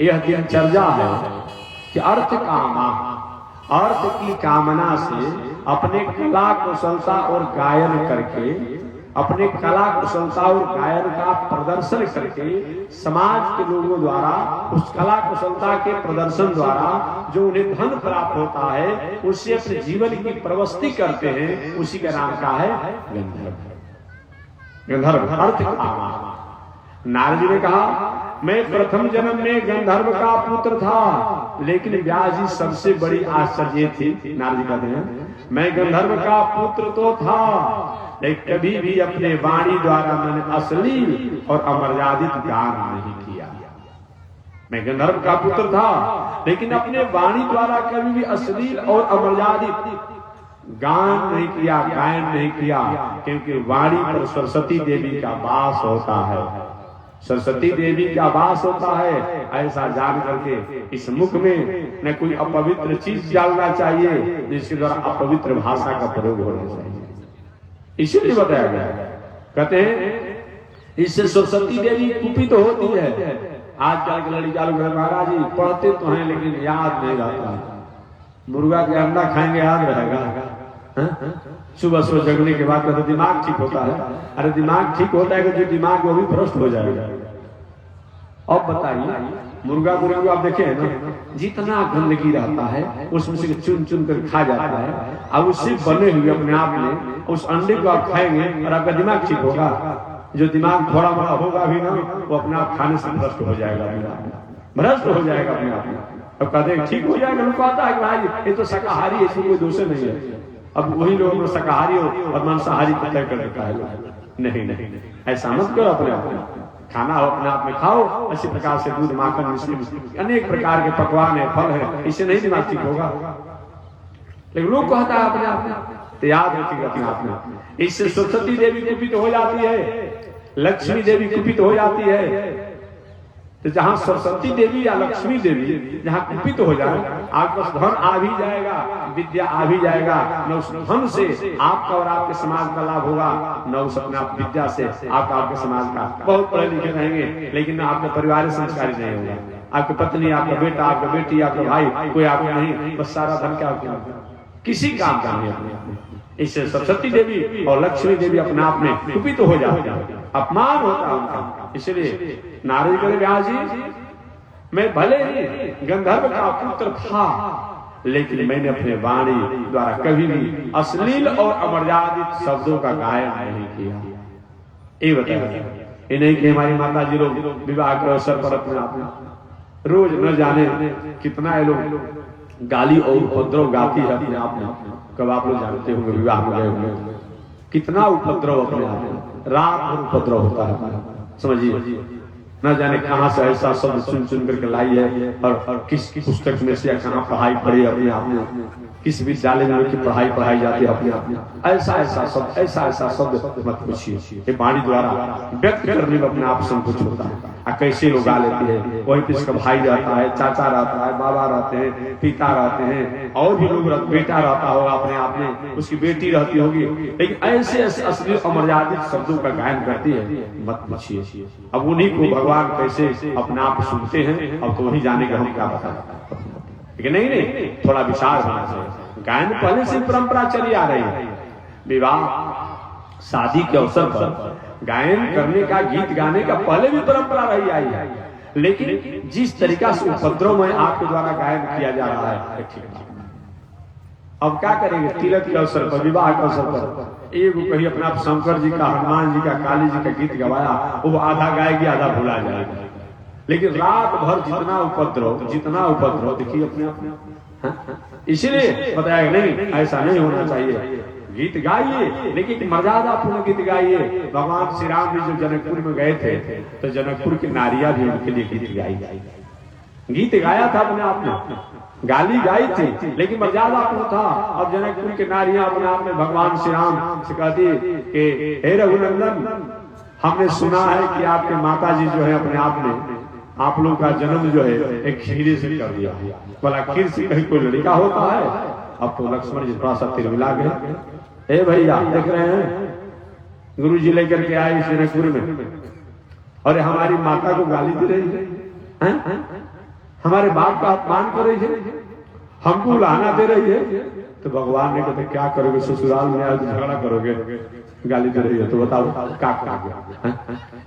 Speaker 1: यह दिनचर्या है कि अर्थ की कामना से अपने कला कुशलता और गायन करके, अपने कला कुशलता और गायन का प्रदर्शन करके समाज के लोगों द्वारा उस कला कुशलता के प्रदर्शन द्वारा जो उन्हें धन प्राप्त होता है उससे अपने जीवन की प्रवृत्ति करते हैं, उसी का नाम का है गंधर्व। गंधर्व अर्थ कामा। नारद जी ने कहा, मैं प्रथम जन्म में गंधर्व का पुत्र था, लेकिन व्यास जी सबसे बड़ी आश्चर्य थी। नारद जी कहते हैं, मैं गंधर्व का पुत्र तो था, लेकिन कभी भी अपने वाणी द्वारा मैंने अश्लील और अमर्यादित गान नहीं किया। मैं गंधर्व का पुत्र था, लेकिन अपने वाणी द्वारा कभी भी अश्लील और अमर्यादित गान नहीं किया, गायन नहीं किया, क्योंकि वाणी पर सरस्वती देवी का वास होता है। सरस्वती देवी का वास होता है, ऐसा जान करके इस मुख में न कोई अपवित्र चीज डालना चाहिए जिसके द्वारा अपवित्र भाषा का प्रयोग होना चाहिए। इसीलिए बताया गया, कहते हैं इससे सरस्वती देवी कुपित तो होती है। आजकल के लड़की चालू कर, महाराज जी पढ़ते तो हैं लेकिन याद नहीं रहता। मुर्गा के अंडा खाएंगे याद रहेगा? सुबह सुबह जगने के बाद तो दिमाग ठीक होता है। अरे दिमाग ठीक होता है कि जो दिमाग वो भी भ्रष्ट हो जाएगा। अब बताइए, मुर्गा मुर्गा आप देखे ना, जितना गंदगी रहता है उसमें से चुन चुन कर खा जाता है। अब उससे बने हुए अपने आप में उस अंडे को आप खाएंगे और आपका दिमाग ठीक होगा। जो दिमाग थोड़ा बड़ा होगा भी ना, वो अपने आप खाने से भ्रष्ट हो जाएगा, भ्रष्ट हो जाएगा अपने आप में। अब कहते हैं ठीक हो जाएगा, लोग कहता है कि भाई ये तो शाकाहारी है, इसमें कोई दोष नहीं है। अब वही लोग शाकाहारी हो और मांसाहारी को तय कर देता है। नहीं नहीं, ऐसा मत करो। अपने आप में खाना हो, अपने आप में खाओ। इसी प्रकार से दूध, माखन, मिश्री, अनेक प्रकार के पकवान है, फल है, इससे नहीं दिमाग ठीक होगा। लेकिन लोग कहता है अपने आप में, तो याद रखिएगा अपने आप में। इससे सरस्वती देवी कुपित हो जाती है, लक्ष्मी देवी कुपित हो जाती है। तो जहां सरस्वती देवी या लक्ष्मी देवी जहां कुपित हो जाए, आपका धन आ भी जाएगा, विद्या आ भी जाएगा, न उस धन से आपका और आपके समाज का लाभ होगा, न उस अपने आप विद्या से आपका आपके समाज का। बहुत पढ़े लिखे रहेंगे लेकिन आपका परिवार संस्कारी नहीं होगा। आपकी पत्नी, आपका बेटा, आपका बेटी, आपका भाई, कोई आपको नहीं, बस सारा धन क्या किसी काम का नहीं अपने। इससे सरस्वती देवी और लक्ष्मी देवी अपने आप में कुपित हो जाते हैं, अपमान होता है उनका। इसलिए नारद जी, व्यास जी, मैं भले ही गंधर्व का पुत्र था, लेकिन मैंने अपने वाणी द्वारा कभी भी अश्लील और अमर्यादित शब्दों का गायन नहीं किया। ये बताया, ये नहीं कि हमारी माता जी लोग विवाह के अवसर पर अपने आप रोज न जाने कितना ये लोग गाली और उपद्रव गाती है अपने आप में। कब आप लोग जानते होंगे, विवाह में गए होंगे, कितना उपद्रव अपने आप में, रात भर उपद्रव होता है। समझिए, न जाने कहां से ऐसा शब्द सुन सुन करके लाई है, और किस पुस्तक में से कहां पढ़ाई पढ़ी अपने आप में, किस विद्यालय में की पढ़ाई पढ़ाई जाती है अपने आप में। ऐसा ऐसा शब्द, ऐसा ऐसा शब्द मत पूछिए। ये वाणी द्वारा व्यक्त करने में अपने आप संकोच होता है। कैसे लोग गा लेती है। वहीं पे इसका भाई रहता है, चाचा रहता है, बाबा रहते हैं, पिता रहते हैं, और भी लोग बेटा रहता होगा अपने आप में, उसकी बेटी रहती होगी, लेकिन ऐसे ऐसे असली अमर्यादित शब्दों का गायन करती है, मत पूछिए। अब उन्हीं को भगवान कैसे अपने आप सुनते हैं, अब तो वही जाने का हम क्या बता। लेकिन नहीं, थोड़ा विचार होना चाहिए। गायन पहले से परंपरा चली आ रही है। विवाह शादी के अवसर पर गायन करने का, गीत गाने का पहले भी परंपरा रही आई है, लेकिन जिस तरीका से उपद्रव में आपके द्वारा गायन किया जा रहा है ठीक है। अब क्या करेंगे, तिलक के अवसर पर, विवाह के अवसर पर एक कहीं अपना शंकर जी का, हनुमान जी का, काली जी का गीत गवाया, वो आधा गाएगी आधा भुला जाएगा। लेकिन रात भर जितना उपद्रव देखिए अपने इसीलिए बताया नहीं, ऐसा नहीं होना चाहिए। गीत गाइए, लेकिन मर्यादापूर्ण गीत गाइए। भगवान श्री राम जी जो जनकपुर में गए थे, तो जनकपुर की नारियां भी उनके लिए गीत गाई, गीत गाया था अपने आप में, गाली गाई थी, लेकिन मर्यादापूर्ण था। अब जनकपुर की नारियां अपने आप में भगवान श्री राम से कहती कि हे रघुनंदन, हमने सुना है कि आपके माता जी जो है अपने आप में आप लोग का जन्म जो है एक खीरे से कर दिया। बोला खीर से कहीं कोई लड़का होता है? अब तो लक्ष्मण जी थोड़ा सा तिरमिला गए। ए भैया देख रहे हैं, गुरु जी लेकर के आए जनकपुर में, और हमारी माता को गाली दे रही है, हमारे बाप का अपमान कर रही है, हमको उलाहना दे रही है। तो भगवान ने कहते क्या करोगे, ससुराल में आज झगड़ा करोगे, गाली दे रही है, तो बताओ क्या।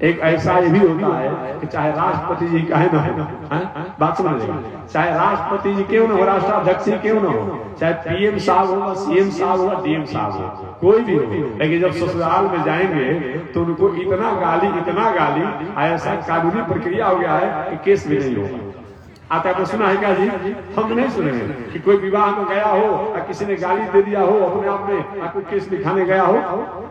Speaker 1: एक ऐसा ये भी होता है कि चाहे राष्ट्रपति जी का है ना, बात समझिएगा, चाहे राष्ट्रपति जी क्यों ना हो, राष्ट्राध्यक्ष जी क्यों ना हो, चाहे पीएम साहब होगा, सीएम साहब होगा, डीएम साहब हो, कोई भी हो, लेकिन जब ससुराल में जाएंगे तो उनको इतना गाली, ऐसा कानूनी प्रक्रिया हो गया है कि केस भी नहीं होगा। आता है, सुना है क्या जी? हम नहीं सुने हैं कि कोई विवाह में गया हो और किसी ने गाली दे दिया हो, अपने आप में कोई केस दिखाने गया हो।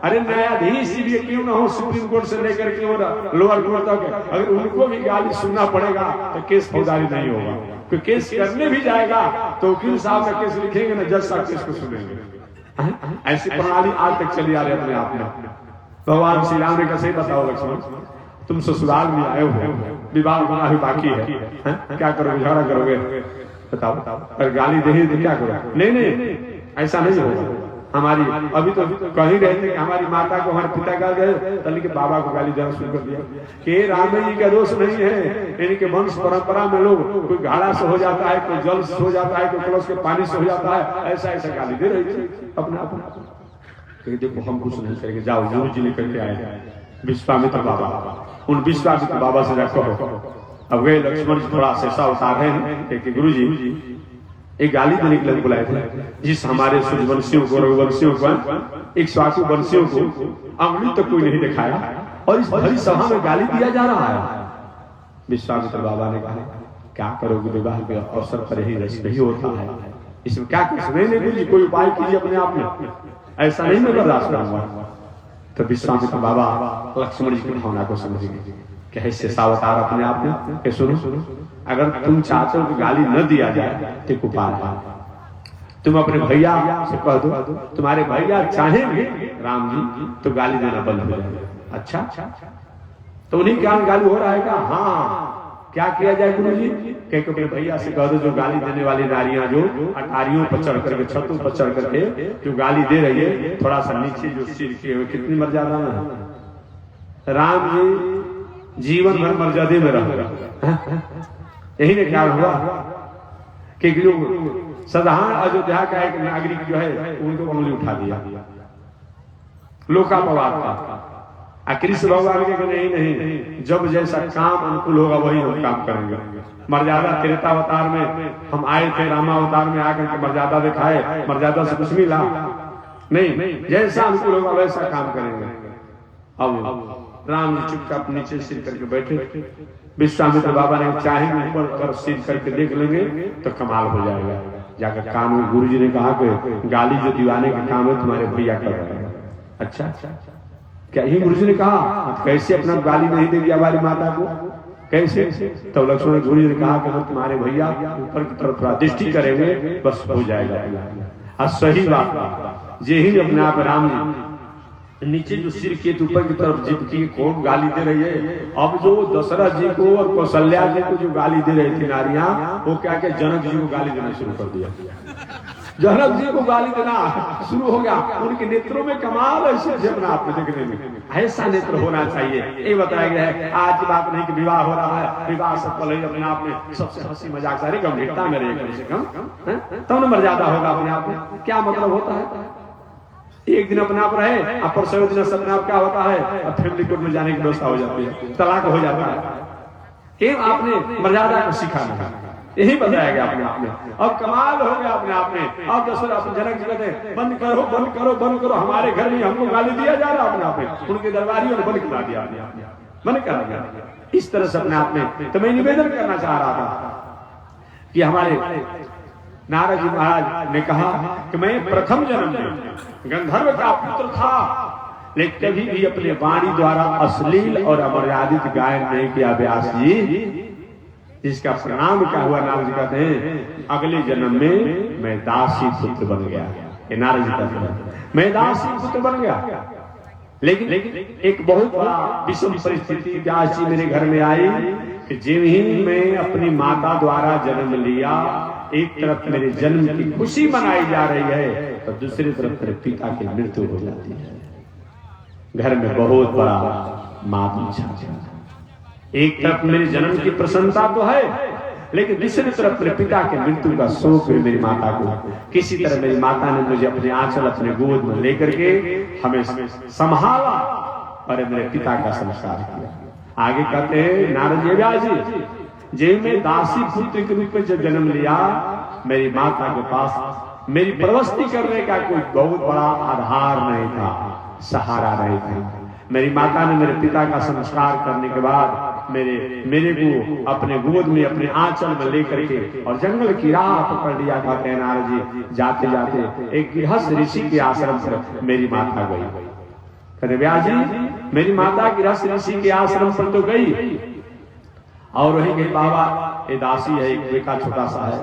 Speaker 1: अरे न्यायाधीश भी क्यों ना हो, सुप्रीम कोर्ट से लेकर के और लोअर कोर्ट तक, अगर उनको भी गाली सुनना पड़ेगा तो केस फौजदारी नहीं होगा। कोई केस करने भी जाएगा तो वकील साहब का केस लिखेंगे ना, जज साहब केस को सुनेंगे। ऐसी प्रणाली आज तक चली आ रही है अपने आप में। भगवान श्री राम ने कैसे बताओ लक्ष्मण, तुम ससुराल में आए हो, विवाह होना ही बाकी है, क्या करोगे, झगड़ा करोगे, बताओ। अगर गाली दे तो क्या करोगे? नहीं, ऐसा नहीं होगा। हमारी अभी तो कहीं रहे थे कि हमारी माता को हमारे पिता गाल गए, तभी के बाबा को गाली देना शुरू कर दिया कि राम जी का दोष नहीं है, इनके वंश परंपरा में लोग कोई घाड़ा से हो जाता है, कोई जल से हो जाता है, कोई कलश के पानी से हो जाता है, ऐसा गाली दे रही थी अपना। देखो हम कुछ नहीं करेंगे, जाओ गुरु जी लेकर के आए विश्वामित्र बाबा, उन विश्वामित्र बाबा से जाकर अब गए लक्ष्मण जी थोड़ा ऐसा उतार हैं कि गुरु जी एक गाली देने के लिए बुलाए थे, जिस हमारे सूर्यवंशियों को, रघुवंशियों को, एक स्वाकु वंशियों को अंगुली तक कोई नहीं दिखाया, और इस भरी सभा में गाली दिया जा रहा है। विश्वामित्र बाबा ने कहा क्या करोगे, विवाह के अवसर पर ही रस नहीं होता है, इसमें क्या कुछ नहीं गुरु जी, कोई उपाय कीजिए अपने आप में, ऐसा नहीं मैं बर्दाश्त करूंगा। तो विश्वामित्र बाबा लक्ष्मण जी की भावना को समझेंगे, कैसे सावधान अपने आप में कि सुनो, अगर तुम चाहते हो कि गाली न दिया जाए तो एक उपाय है, तुम अपने भैया से कह दो, तुम्हारे भैया चाहेंगे राम जी तो गाली देना बंद हो जाएगा। अच्छा, तो उन्हीं के कारण गाली हो रहा है क्या? हाँ, क्या किया जाए गुरु जी? क्योंकि अपने भैया से कह दो, जो गाली देने वाली नारियां जो अटारियों पर चढ़ करके, छतों पर चढ़ करके जो गाली दे रही है, थोड़ा सा नीचे जो सिर किए हुए, कितनी मर्यादा है। राम जी जीवन भर मर्यादे में रह, यही ने क्या हुआ कि जो साधारण अयोध्या का एक नागरिक जो है उनको उंगली उठा दिया, लोकापवाद का। कृष्ण भगवान के नहीं, जब जैसा काम अनुकूल होगा वही हम काम करेंगे। मर्यादा त्रेतावतार में हम आए थे, रामावतार में आकर के मर्यादा दिखाए, मर्यादा से कुछ मिला नहीं, जैसा अनुकूल होगा वैसा काम करेंगे। अब राम जी चुपचाप नीचे सिर करके बैठे, विश्वामित्र बाबा ने चाहे ऊपर कर सिर करके देख लेंगे तो कमाल हो जाएगा। जाकर कान में गुरु जी ने कहा कि गाली जो दीवाने का काम है तुम्हारे भैया कर रहे हैं। अच्छा, क्या यही गुरु जी ने कहा? कैसे अपना गाली नहीं देगी हमारी माता को, कैसे? तो लक्ष्मण गुरु जी ने कहा कि हम तुम्हारे भैया ऊपर की तरफ दृष्टि करेंगे, बस हो जाएगा। सही बात, जे ही अपने आप राम जी नीचे जो सिर के ऊपर की तरफ जिनकी कौन गाली दे रही है। अब जो दशरथ जी को और कौशल्या जी को जो गाली दे रही थी नारियां, वो क्या क्या जनक जी को गाली देना शुरू कर दिया। जनक जी को गाली देना शुरू हो गया। उनके नेत्रों में कमाल ऐसे अपना आप देखने में ऐसा नेत्र होना चाहिए। ये बताया गया है। आज की बात नहीं कि विवाह हो रहा है, विवाह से पहले अपने आप में सबसे हंसी मजाक सारे गंभीरता में रहे कम से कम, तब न मर्यादा होगा अपने आप में। क्या मतलब होता है? एक दिन अपने आप रहे, परसों दिन अपने आप क्या होता है, अब फैमिली कोर्ट में जाने की व्यवस्था हो जाती है, तलाक हो जाता है। ये आपने मर्यादा को सिखाना है, यही बताया गया अपने आप में। अब कमाल हो गया अपने आप में। अब दशरथ अपने जनक जी कहते हैं बंद करो बंद करो बंद करो, हमारे घर में हमको गाली दिया जा रहा अपने आप में। उनके दरबारियों ने बंद करा दिया, बंद करा दिया। इस तरह से अपने आप में। तो मैं निवेदन करना चाह रहा था कि हमारे नारद जी महाराज ने कहा कि मैं प्रथम जन्म में गंधर्व का पुत्र था, लेकिन कभी भी अपने वाणी द्वारा अश्लील और अमर्यादित गायन नहीं किया। व्यास जी, जिसका परिणाम क्या हुआ, नारद जी कहते हैं अगले जन्म में मैं दासी पुत्र बन गया। ये नारद जी कहते हैं मैं दासी पुत्र बन गया। लेकिन एक बहुत बड़ा विषम परिस्थिति व्यास जी मेरे घर में आई कि जिन ही मैं अपनी माता द्वारा जन्म लिया, एक तरफ मेरे जन्म की खुशी मनाई जा रही है तो दूसरी तरफ मेरे पिता की मृत्यु हो जाती है। घर में बहुत बड़ा मातम छा जाता। एक तरफ मेरे जन्म की प्रसन्नता तो है, लेकिन दूसरी तरफ मेरे पिता के मृत्यु का शोक है। मेरी माता को किसी तरह मेरी माता ने मुझे अपने आंचल अपने गोद में लेकर के हमें संभाला और मेरे पिता का संस्कार किया। आगे कहते हैं नारद जी व्यास जी, जे मैं दासी पुत्र के रूप में जब जन्म लिया, मेरी माता के पास मेरी परवस्ती करने का कोई बहुत बड़ा आधार नहीं था, सहारा नहीं था। मेरी माता ने मेरे पिता का संस्कार करने के बाद मेरे को अपने गोद में अपने आंचल में लेकर के और जंगल की राह पकड़ लिया। कहते हैं नारद जी, जाते जाते एक गृहस्थ ऋषि के आश्रम पर मेरी माता गई। कहते व्यास जी, मेरी माता गृहस्थ ऋषि के आश्रम पर तो गई और वही गई, बाबा ये दासी है, एक बेटा छोटा सा है,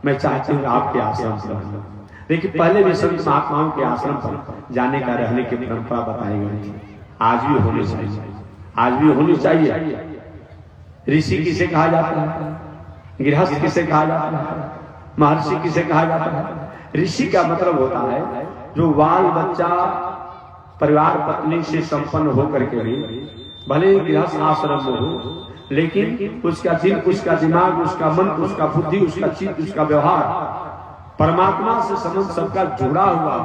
Speaker 1: मैं चाहती हूँ आपके आश्रम पर रहूं। देखिए पहले भी संत महात्माओं के आश्रम पर जाने का रहने की परंपरा बताई गई, आज भी होनी चाहिए, आज भी होनी चाहिए। ऋषि किसे कहा जाता है, गृहस्थ किसे कहा जाता है, महर्षि किसे कहा जाता है। ऋषि का मतलब होता है जो बाल बच्चा परिवार पत्नी से संपन्न होकर के भी भले ही गृहस्थ आश्रम में हो, लेकिन उसका दिल, उसका दिमाग, उसका मन, उसका बुद्धि, उसका चित्त, उसका व्यवहार परमात्मा से संबंध सबका जुड़ा हुआ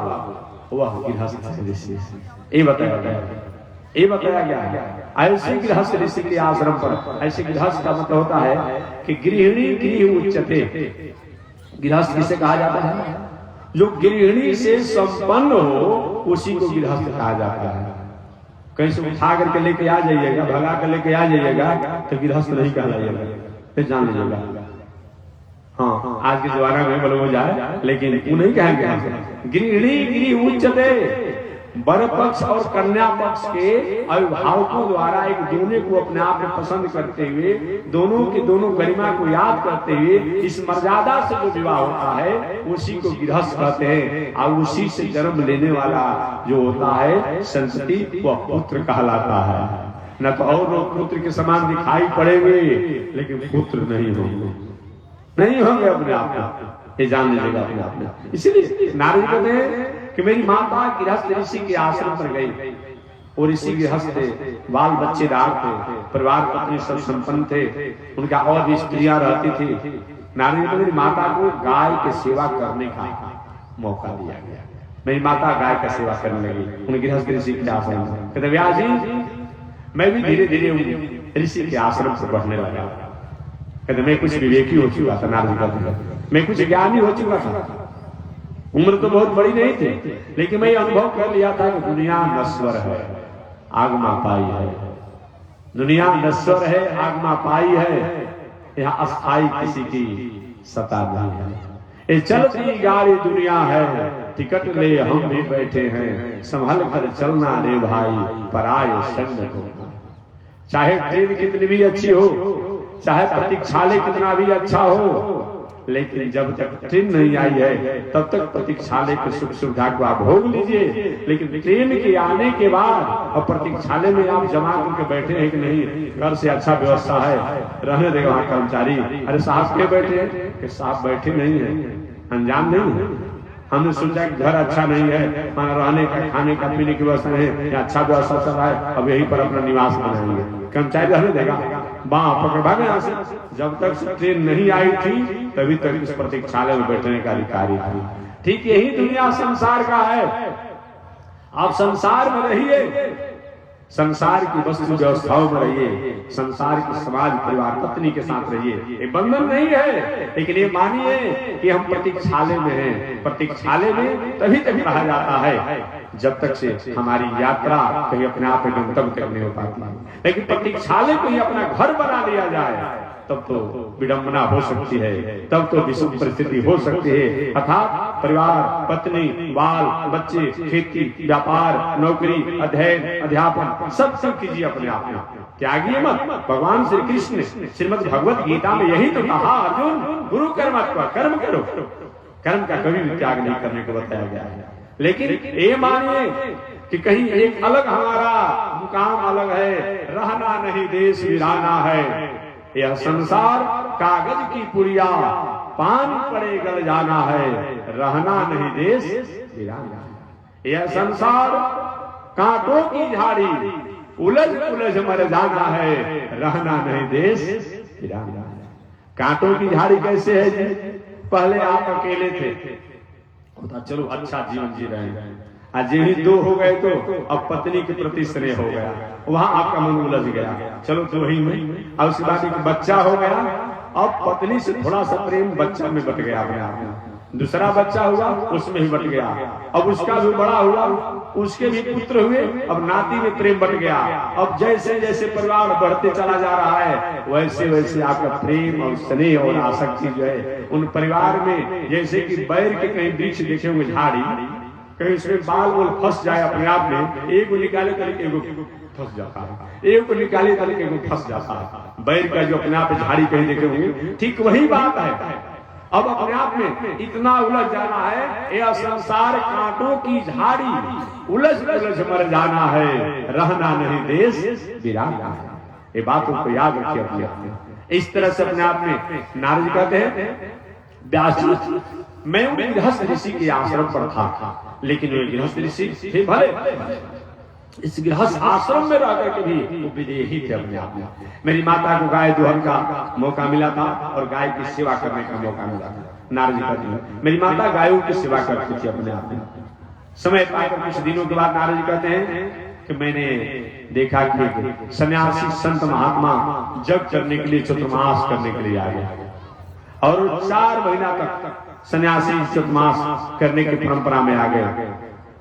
Speaker 1: वह गृहस्थ ऋषि। ये बताया गया है। ऐसे गृहस्थ ऋषि के आश्रम पर, ऐसे गृहस्थ का मतलब होता है कि गृहिणी गृह उच्चते। गृहस्थ किसे कहा जाता है, जो गृहिणी से संपन्न हो उसी को गृहस्थ कहा जाता है। कहीं से उठा करके लेके आ जाइएगा, भगा कर लेके आ जाइएगा तो गृहस्थ नहीं कहलाइएगा, फिर जान लीजिएगा। हाँ, आज के जमाना में बोलो हो जाए, लेकिन वो नहीं कहेंगे। गृहिणी गृह उच्चते, वर पक्ष और कन्या पक्ष के अभिभावकों द्वारा एक दूसरे को अपने आप में पसंद करते हुए, दोनों की दोनों गरिमा को याद करते हुए इस मर्यादा से जो विवाह होता है उसी को गृहस्थ कहते हैं। और उसी से जन्म लेने वाला जो होता है संतति, वह पुत्र कहलाता है। न तो और लोग पुत्र के समान दिखाई पड़ेंगे, लेकिन पुत्र नहीं होंगे अपने आप में, ये जान लीजिएगा अपने आप में। इसीलिए नारद कहते हैं कि मेरी माता गृहस्थ ऋषि के आश्रम पर गई और ऋषि गृहस्थ थे, बाल बच्चेदार थे, परिवार पत्नी सब संपन्न थे, उनका और भी स्त्रियां रहती थी। नारद जी मेरी माता को गाय की सेवा करने का मौका दिया गया। मेरी माता गाय का सेवा करने लगी उन गृहस्थ ऋषि के आश्रम में। कहते व्यास जी, मैं भी धीरे धीरे ऋषि के आश्रम से बढ़ने लगा। कहते मैं कुछ विवेकी हो चुका था, नारद जी मैं कुछ ज्ञानी हो चुका था। उम्र तो बहुत बड़ी नहीं थी, लेकिन मैं अनुभव कर लिया था कि दुनिया नश्वर है, आगमा पाई है। दुनिया नश्वर है, आगमा पाई है, यहाँ अस्थाई किसी की सता नहीं है। ये चलती गाड़ी दुनिया है, टिकट ले हम भी बैठे हैं, संभल कर चलना रे भाई, पराये संग को। चाहे ट्रेन कितनी भी अच्छी हो, चाहे प्रतीक्षालय कितना भी अच्छा हो, लेकिन जब तक ट्रेन नहीं आई है तब तक प्रतीक्षालय की सुख सुविधा को आप भोग लीजिए। लेकिन ट्रेन के आने के बाद और प्रतीक्षालय में आप जमा करके बैठे हैं कि नहीं, घर से अच्छा व्यवस्था है, रहने देगा वहाँ कर्मचारी, अरे साहब के बैठे हैं कि साहब बैठे नहीं है, अनजान नहीं है। हमने सोचा कि घर अच्छा नहीं है, वहाँ रहने का खाने का पीने की व्यवस्था है, या अच्छा व्यवस्था चल रहा है, अब यहीं पर अपना निवास बनाएंगे, कर्मचारी रहने देगा, बाँ पकड़ भागे यहाँ से। जब तक ट्रेन नहीं आई थी तभी तक इस प्रतीक्षालय में बैठने का अधिकारी थी। ठीक यही दुनिया संसार का है। आप संसार में रहिए, संसार की वस्तु व्यवस्थाओं में रहिए, संसार की समाज परिवार पत्नी के साथ रहिए, ये बंधन नहीं है। लेकिन ये मानिए कि हम प्रतीक्षालय में हैं। प्रतीक्षालय में तभी तक रहा जाता है जब तक से हमारी यात्रा कहीं अपने आप गंतव्य तक नहीं हो पाती। लेकिन प्रतीक्षालय को ही अपना घर बना लिया जाए तब तो विडंबना हो सकती है, तब तो विषम परिस्थिति हो सकती है। अर्थात परिवार, पत्नी, बाल बच्चे, खेती, व्यापार, नौकरी, अध्ययन, अध्यापन सब कीजिए अपने आप में, त्यागिए मत। भगवान श्री कृष्ण ने श्रीमद् भगवत गीता में यही तो कहा, अर्जुन गुरु कर्म कर्म करो, कर्म का कभी भी त्याग नहीं करने को बताया गया है। लेकिन ये मानिए कि कहीं एक अलग हमारा मुकाम अलग है, रहना नहीं देश वीराना है, यह संसार कागज की पुड़िया, पानी पड़े गल जाना है, रहना नहीं देश वीराना। यह संसार कांटों की झाड़ी, उलझ उलझ मर जाना है, रहना नहीं देश वीराना। कांटों की झाड़ी कैसे है जी? पहले आप अकेले थे, चलो अच्छा जीवन जी रहे हैं, आज यही दो हो गए तो अब पत्नी के प्रति स्नेह हो गया, वहां आपका मन उलझ गया, चलो दो ही में। अब उसके बाद एक बच्चा हो गया, अब पत्नी से थोड़ा सा प्रेम बच्चा में बट गया अपने आप में, दूसरा बच्चा हुआ उसमें ही बट गया, अब उसका भी बड़ा हुआ, उसके भी पुत्र हुए, अब नाती में प्रेम बट गया। अब जैसे जैसे परिवार बढ़ते चला जा रहा है वैसे वैसे आपका प्रेम और स्नेह और आसक्ति जो है उन परिवार में, जैसे कि बैर के कहीं वृक्ष देखे होंगे झाड़ी, कहीं उसमें बाल बोल फंस जाए अपने आप में, एक को निकाले करके एक फंस जाता है, एक को निकाले करके एक फंस जाता है। बैर का जो अपने आप झाड़ी कहीं देखे होंगे, ठीक वही बात है। अब अपने आप में इतना उलझ जाना है, यह संसार कांटों की झाड़ी, उलझ उलझ मर जाना है, रहना नहीं देश वीराना। ये बातों को याद रखिए अपने आप में। इस तरह से अपने आप में नारद जी कहते हैं, व्यास जी मैं गृहस्थ ऋषि के आश्रम पर था, लेकिन वे गृहस्थ ऋषि थे भले, इस गृहस्थ आश्रम में रह करके भी वो विदेही थे अपने आप में। मेरी माता को गाय दुहन का मौका मिला था और गाय की सेवा करने का मौका मिला था। नारद जी कहते हैं मेरी माता गायों की सेवा करती थी अपने आप में। समय पाकर कुछ दिनों के बाद नारद जी कहते हैं कि मैंने देखा कि सन्यासी संत महात्मा जग करने के लिए चतुर्मास करने के लिए आ गए, और 4 महीना तक सन्यासी चतुर्मास करने की परंपरा में आ गए।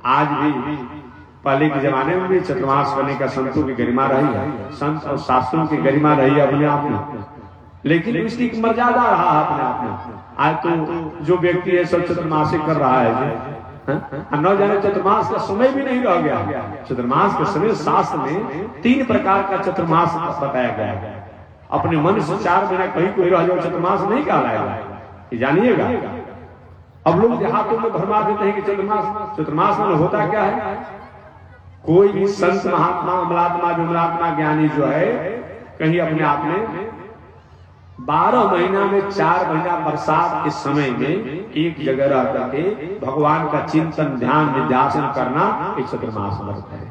Speaker 1: आज भी पहले के जमाने में भी चतुर्मास करने का संतों की गरिमा रही है, संत और शास्त्रों की गरिमा रही है अपने आप में, लेकिन इसकी मर्यादा रहा है अपने आप में। आज तो जो व्यक्ति है सब चतुर्मास कर रहा है, न जाने चतुर्मास का समय भी नहीं रह गया। चतुर्मास के समय शास्त्र में 3 प्रकार का चतुर्मास बताया गया है। अपने मन से 4 महीना कहीं कोई रह जाओ चतुर्मास नहीं कहलाएगा, जानिएगा। अब लोग देहातों में भरमा देते हैं कि चतुर्मास में होता क्या है, कोई भी संत महात्मा अमलात्मा विमलात्मा ज्ञानी जो है कहीं अपने आप में 12 महीना में 4 महीना बरसात के समय में एक जगह रह करके भगवान का चिंतन ध्यान निध्यासन करना एक चतुर्मास व्रत है,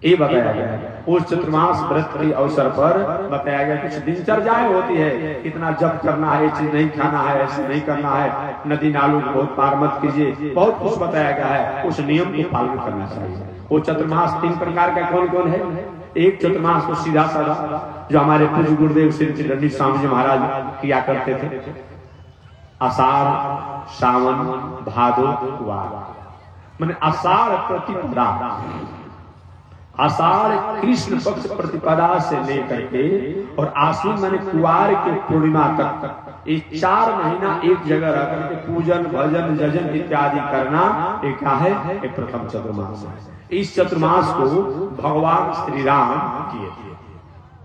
Speaker 1: ये बताया गया है। उस चतुर्मास व्रत के अवसर पर बताया गया कुछ दिनचर्याएं होती है, इतना जप करना है, चीज नहीं खाना है, ऐसे नहीं करना है, नदी नालों को बहुत पार मत कीजिए, बहुत कुछ बताया गया है। उस नियम को पालन करना चाहिए। वो चतुर्मास 3 प्रकार का कौन कौन है? एक चतुर्मास को सीधा साधा जो हमारे पूज्य गुरुदेव श्री चिदंडी स्वामी जी महाराज किया करते थे, आषाढ़ सावन भादो कुवार, माने आषाढ़ प्रतिपदा, आषाढ़ कृष्ण पक्ष प्रतिपदा से लेकर के और आश्विन माने कुवार के पूर्णिमा तक ये 4 महीना एक जगह रह करके पूजन भजन जजन इत्यादि करना एक क्या है, एक प्रथम चतुर्मास है। इस चतुर्मास को भगवान श्री राम किए थे।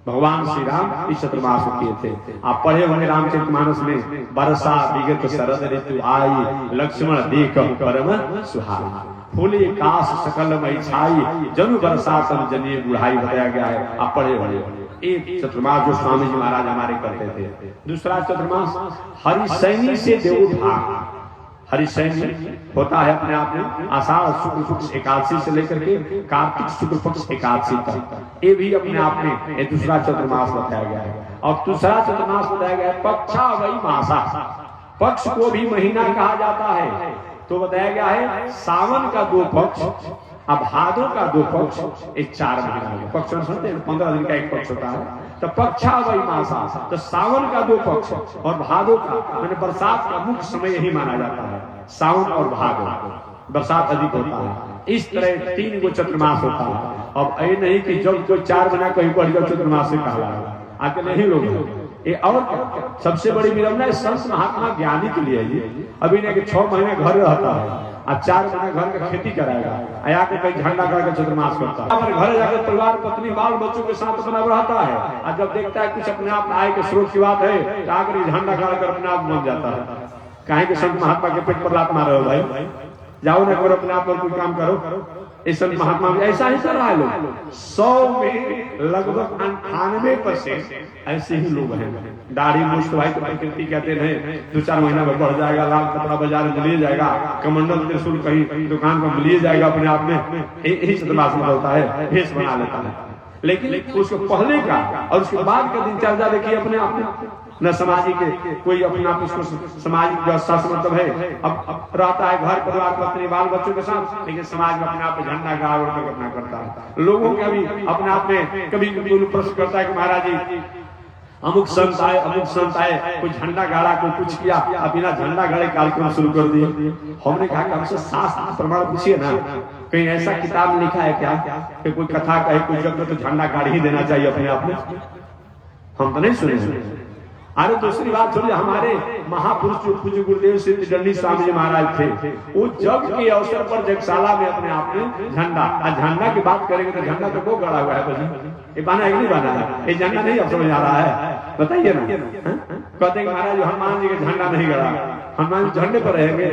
Speaker 1: भगवान श्री राम इस चतुर्मास को किए थे। आप पढ़े होंगे रामचरितमानस में, बरसा विगत शरद ऋतु आई, लक्ष्मण देख परम सुहाई, फूले काश सकल मई छाई, जनु बरसा तन जनिए बुढ़ाई, बताया गया है। आप पढ़े होंगे। एक चतुर्मास जो स्वामी जी महाराज हमारे करते थे। दूसरा चतुर्मास हरिशैनी से देवोत्थान। हरिशैनी होता है अपने आप में आषाढ़ शुक्ल पक्ष एकादशी से लेकर के कार्तिक शुक्ल पक्ष एकादशी तक, ये भी अपने आप में एक दूसरा चतुर्मास बताया गया है। और दूसरा चतुर्मास बताया गया है पक्षा वही मासा, पक्ष को भी महीना कहा जाता है। तो बताया गया है सावन का 2 पक्ष, अब भादों का 2 पक्ष, एक 4 महीना पक्ष सुनते हैं, 15 दिन का एक पक्ष होता है। तो पक्षा वही मासा, तो सावन का 2 पक्ष और भादों का, मैंने बरसात का मुख्य समय यही माना जाता है, सावन और भादों, बरसात अधिक होता है। इस तरह 3 गो चतुर्मास होता है। अब ये नहीं कि जब कोई 4 महीना कहीं पढ़ जाओ चतुर्मास से कहला है, आके नहीं लोग ये। और सबसे बड़ी विडंबना संत महात्मा ज्ञानी के लिए ये अभी नहीं कि 6 महीने घर रहता है और 4 महीने घर का खेती कराएगा, आया के कहीं झंडा गाड़ के चतुर्मास करता है, अपने घर जाकर परिवार पत्नी बाल बच्चों के साथ बना रहता है। और जब देखता है कुछ अपने आप आय के स्रोत की बात है तो आकर झंडा गाड़ कर अपने आप बन जाता है। कहे कि संत महात्मा के पेट पर लात मारो भाई, जाओ ना करो अपने आप पर कोई काम करो। इस संत महात्मा में ऐसा ही कर रहा है लोग। 100 में लगभग 98% ऐसे ही लोग हैं। दाढ़ी मुश्त भाई तो प्रकृति कहते हैं 2-4 महीना में बढ़ जाएगा, लाल कपड़ा बाजार में मिल जाएगा, कमंडल त्रिशूल कहीं दुकान पर मिल जाएगा, अपने आप में यही चतुर्मास में होता है, भेष बना लेता है। लेकिन उसको पहले का और उसके बाद का दिनचर्या देखिए अपने आप में, न समाज के कोई अपने आप उसको सामाजिक व्यवस्था से मतलब है। अब रहता है घर परिवार पत्नी बाल बच्चों के साथ, लेकिन समाज में अपने आप झंडा गाड़ उड़ कर अपना करता है। लोगों का भी अपने आप में कभी कभी प्रश्न करता है कि महाराज जी अमुक संत आए कोई झंडा गाड़ा, कोई कुछ किया, अब बिना झंडा गाड़े कार्यक्रम शुरू कर दिए। हमने कहा कि हमसे शास्त्र प्रमाण पूछिए ना, कहीं ऐसा किताब में लिखा है क्या कि कोई कथा कहे कोई जगह तो झंडा गाड़ ही देना चाहिए अपने आप में? हम तो नहीं सुने। अरे दूसरी बात छोड़िए, हमारे महापुरुष जो पूज्य गुरुदेव सिद्ध दंडी स्वामी जी महाराज थे, वो जग के अवसर पर जगशाला में अपने आप में झंडा की बात करेंगे तो झंडा तो वो गड़ा हुआ है, ये बना है कि नहीं बना है? ये झंडा नहीं अब समझ आ रहा है, बताइए ना। कहते हैं महाराज हनुमान जी का झंडा नहीं गड़ा, हनुमान जी झंडे पर रहेंगे,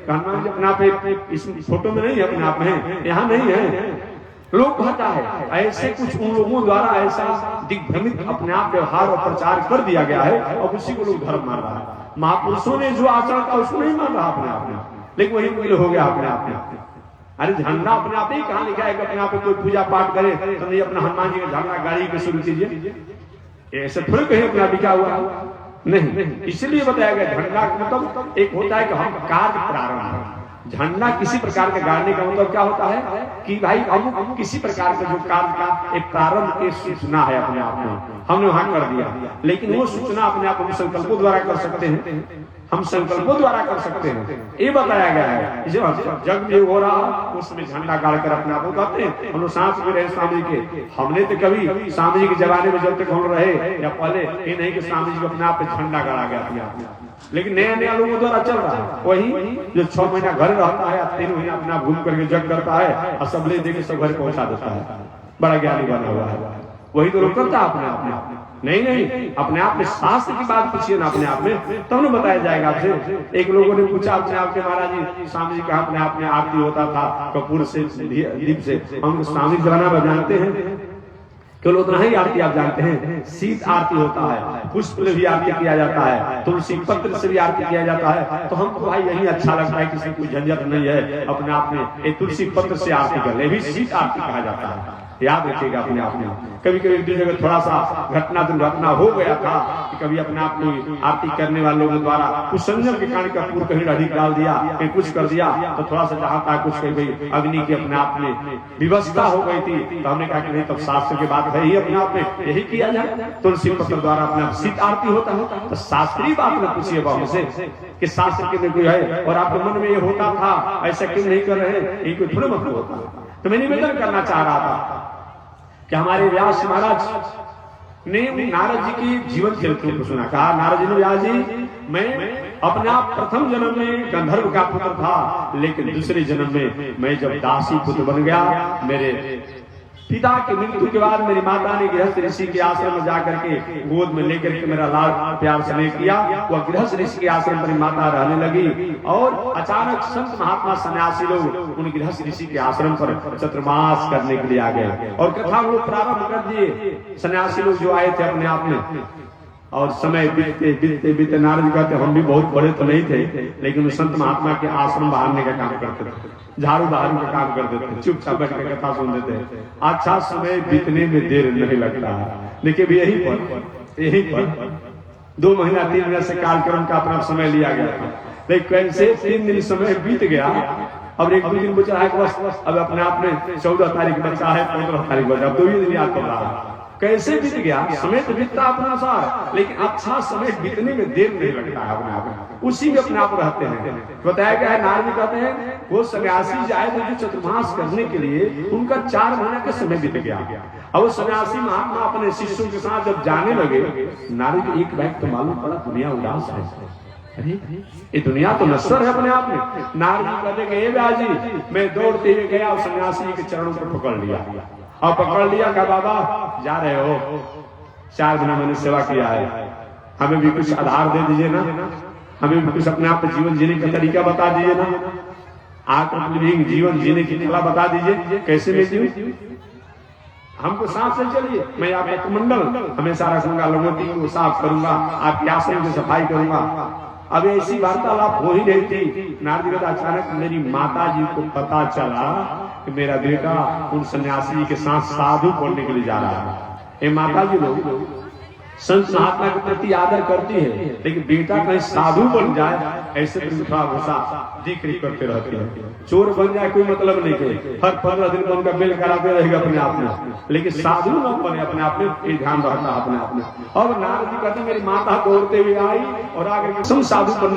Speaker 1: हनुमान जी अपने आप इस फोटो में नहीं है, अपने आप में यहाँ नहीं है। लोग कहता है ऐसे कुछ उन लोगों द्वारा ऐसा दिग्भ्रमित अपने आप व्यवहार और प्रचार कर दिया गया है और उसी को लोग धर्म मान रहा है। महापुरुषों ने जो आचरण था उसको नहीं मान रहा अपने आप में, लेकिन वही मिल हो गया अपने आप में। अरे झंडा अपने आप ही कहाँ लिखा है कि अपने आप कोई पूजा पाठ करे तो नहीं अपना हनुमान जी का झंडा गाड़ी के शुरू कीजिए, ऐसे थोड़ी कहीं अपना लिखा हुआ नहीं। इसलिए बताया गया झंडा मतलब एक होता है कि हम कार्य प्रारंभ, झंडा किसी प्रकार के गाड़ने का मतलब क्या होता है कि भाई हम किसी प्रकार के जो कार्य का एक प्रारंभ की सूचना है अपने आप में हमने वहां कर दिया, लेकिन वो सूचना अपने आप हम संकल्पों द्वारा कर सकते हैं, हम संकल्पों द्वारा कर सकते हैं, ये बताया गया है। जग में हो रहा उसमें झंडा गाड़ कर अपने आप को कहते हैं। हम लोग साथ में रहे स्वामी जी के, हमने तो कभी स्वामी जी के जमाने में जब तक हम रहे या पहले ये नहीं कि स्वामी जी को अपने आप पे झंडा गाड़ा गया, लेकिन नया लोगों द्वारा चल रहा है। वही जो 6 महीना घर रहता है, 3 महीना अपना घूम करके जग करता है और सब ले देके सब घर पहुंचा देता है, बड़ा ज्ञानी बना हुआ है, वही तो लोग करता है अपने आप में। नहीं अपने आप में शास्त्र की बात पूछिए ना अपने आप में, तब न बताया जाएगा आपसे। एक लोगों ने पूछा अपने आप के महाराज जी स्वामी जी का अपने आप में आरती होता था कपूर से दीप से, हम स्वामी जमाना में जानते हैं केवल उतना ही आरती आप जानते हैं, शीत आरती होता है, पुष्प से भी आरती किया जाता है, तुलसी पत्र से भी आरती किया जाता है। तो हमको भाई यही अच्छा लगता है, किसी कोई झंझट नहीं है, अपने आप में एक तुलसी पत्र से आरती कर ले, भी शीत आरती कहा जाता है। याद रखिएगा अपने आप में। कभी कभी एक जगह थोड़ा सा दुर्घटना हो गया था कि कभी अपने आप में आरती करने वालों के द्वारा कुछ संयम के कारण कपूर कहीं अधिक डाल दिया, कहीं कुछ कर दिया, तो थोड़ा सा जहाँ था कुछ कहीं अग्नि की अपने आप में विवस्था हो गई थी, तो हमने कहा कि नहीं तब शास्त्र की बात है ही, अपने आप में यही किया जाए, तुलसी पत्र द्वारा अपने आप शीत आरती होता है। तो शास्त्रीय बात में पूछिए हमसे कि शास्त्र के कोई है और आपके मन में ये होता था, ऐसा क्यों नहीं कर रहे, ये कोई थोड़ा मतलब होता है। तो मैं निवेदन करना चाह रहा था कि हमारे व्यास महाराज ने नारद जी की जीवन चरित्र को सुना। कहा नारद जी ने व्यास जी मैं अपने आप प्रथम जन्म में गंधर्व का पुत्र था, लेकिन दूसरे जन्म में मैं जब दासी पुत्र बन गया, मेरे पिता की मृत्यु के बाद मेरी माता ने गृहस्थ ऋषि के आश्रम में जाकर के गोद में लेकर के मेरा लाड प्यार स्नेह किया। वह गृहस्थ ऋषि के आश्रम पर माता रहने लगी और अचानक संत महात्मा सन्यासी लोग उन गृहस्थ ऋषि के आश्रम पर चतुर्मास करने के लिए आ गए और कथा वो प्रारंभ कर दिए। सन्यासी लोग जो आए थे अपने आप में, और समय बीतते बीतते बीतते नारद कहते हम भी बहुत बड़े तो नहीं थे, लेकिन संत महात्मा के आश्रम बहारने का काम करते थे, झाड़ू बहारू का काम करते थे, चुपचाप बैठ कर कथा सुनते थे। अच्छा समय बीतने में देर नहीं लगता है। देखिए भी यही पर 2 महीना 3 महीने से कार्यक्रम का अपना समय लिया गया था, लेकिन कैसे 3 दिन समय बीत गया। अब 1-2 दिन बचा है, बस अब अपने आप में 14 तारीख बचा है, 15 तारीख बचा, 2 ही दिन याद कर रहा है। कैसे बीत गया, समय तो बीतता अपना अनुसार, लेकिन अच्छा समय बीतने में देर नहीं लगता है। अपने आप उसी में अपने आप रहते हैं। बताया गया है, नारद कहते हैं वो सन्यासी जाए थे जो चतुर्मास करने के लिए, उनका 4 महीने का समय बीत गया। अब वो सन्यासी महात्मा अपने शिष्यों के साथ जब जाने लगे, नारद एक बात तो मालूम पड़ा, दुनिया उदास है। अरे ये दुनिया तो नश्वर है अपने आप में। नारद कहते कि व्यास जी, मैं दौड़ते हुए गया और सन्यासी के चरणों पर पकड़ लिया और पकड़ लिया का बाबा जा रहे हो, 4 महीना मैंने सेवा किया है, हमें भी कुछ आधार दे दीजिए ना, हमें भी कुछ अपने आप को जीवन जीने का तरीका बता दीजिए ना, आत्मनिर्भर जीवन जीने की कला बता दीजिए, कैसे मैं जीऊं, हमको साफ से चलिए, मैं आपका कमंडल हमेशा रखूंगा, लोगों को साफ करूंगा, आपके आश्रम की सफाई करूंगा। अब ऐसी वार्तालाप हो ही रही थी। नारद जी अचानक मेरी माता जी को पता चला कि मेरा बेटा उन सन्यासी के साथ साधु पढ़ने के लिए जा रहा है। ये माता जी लोग संत महात्मा के प्रति आदर करती है, लेकिन बेटा कहीं साधु बन जाए ऐसे उठा घुसा दिक्री करते रहते हैं। चोर बन जाए कोई मतलब नहीं है, हर 15 दिन में उनका बिल कराते रहेगा अपने आप में, लेकिन साधु न बने अपने आप में, ये ध्यान रखना अपने आप में। अब नारद जी कहते मेरी माता दौड़ते हुए आई और आगे साधु बनने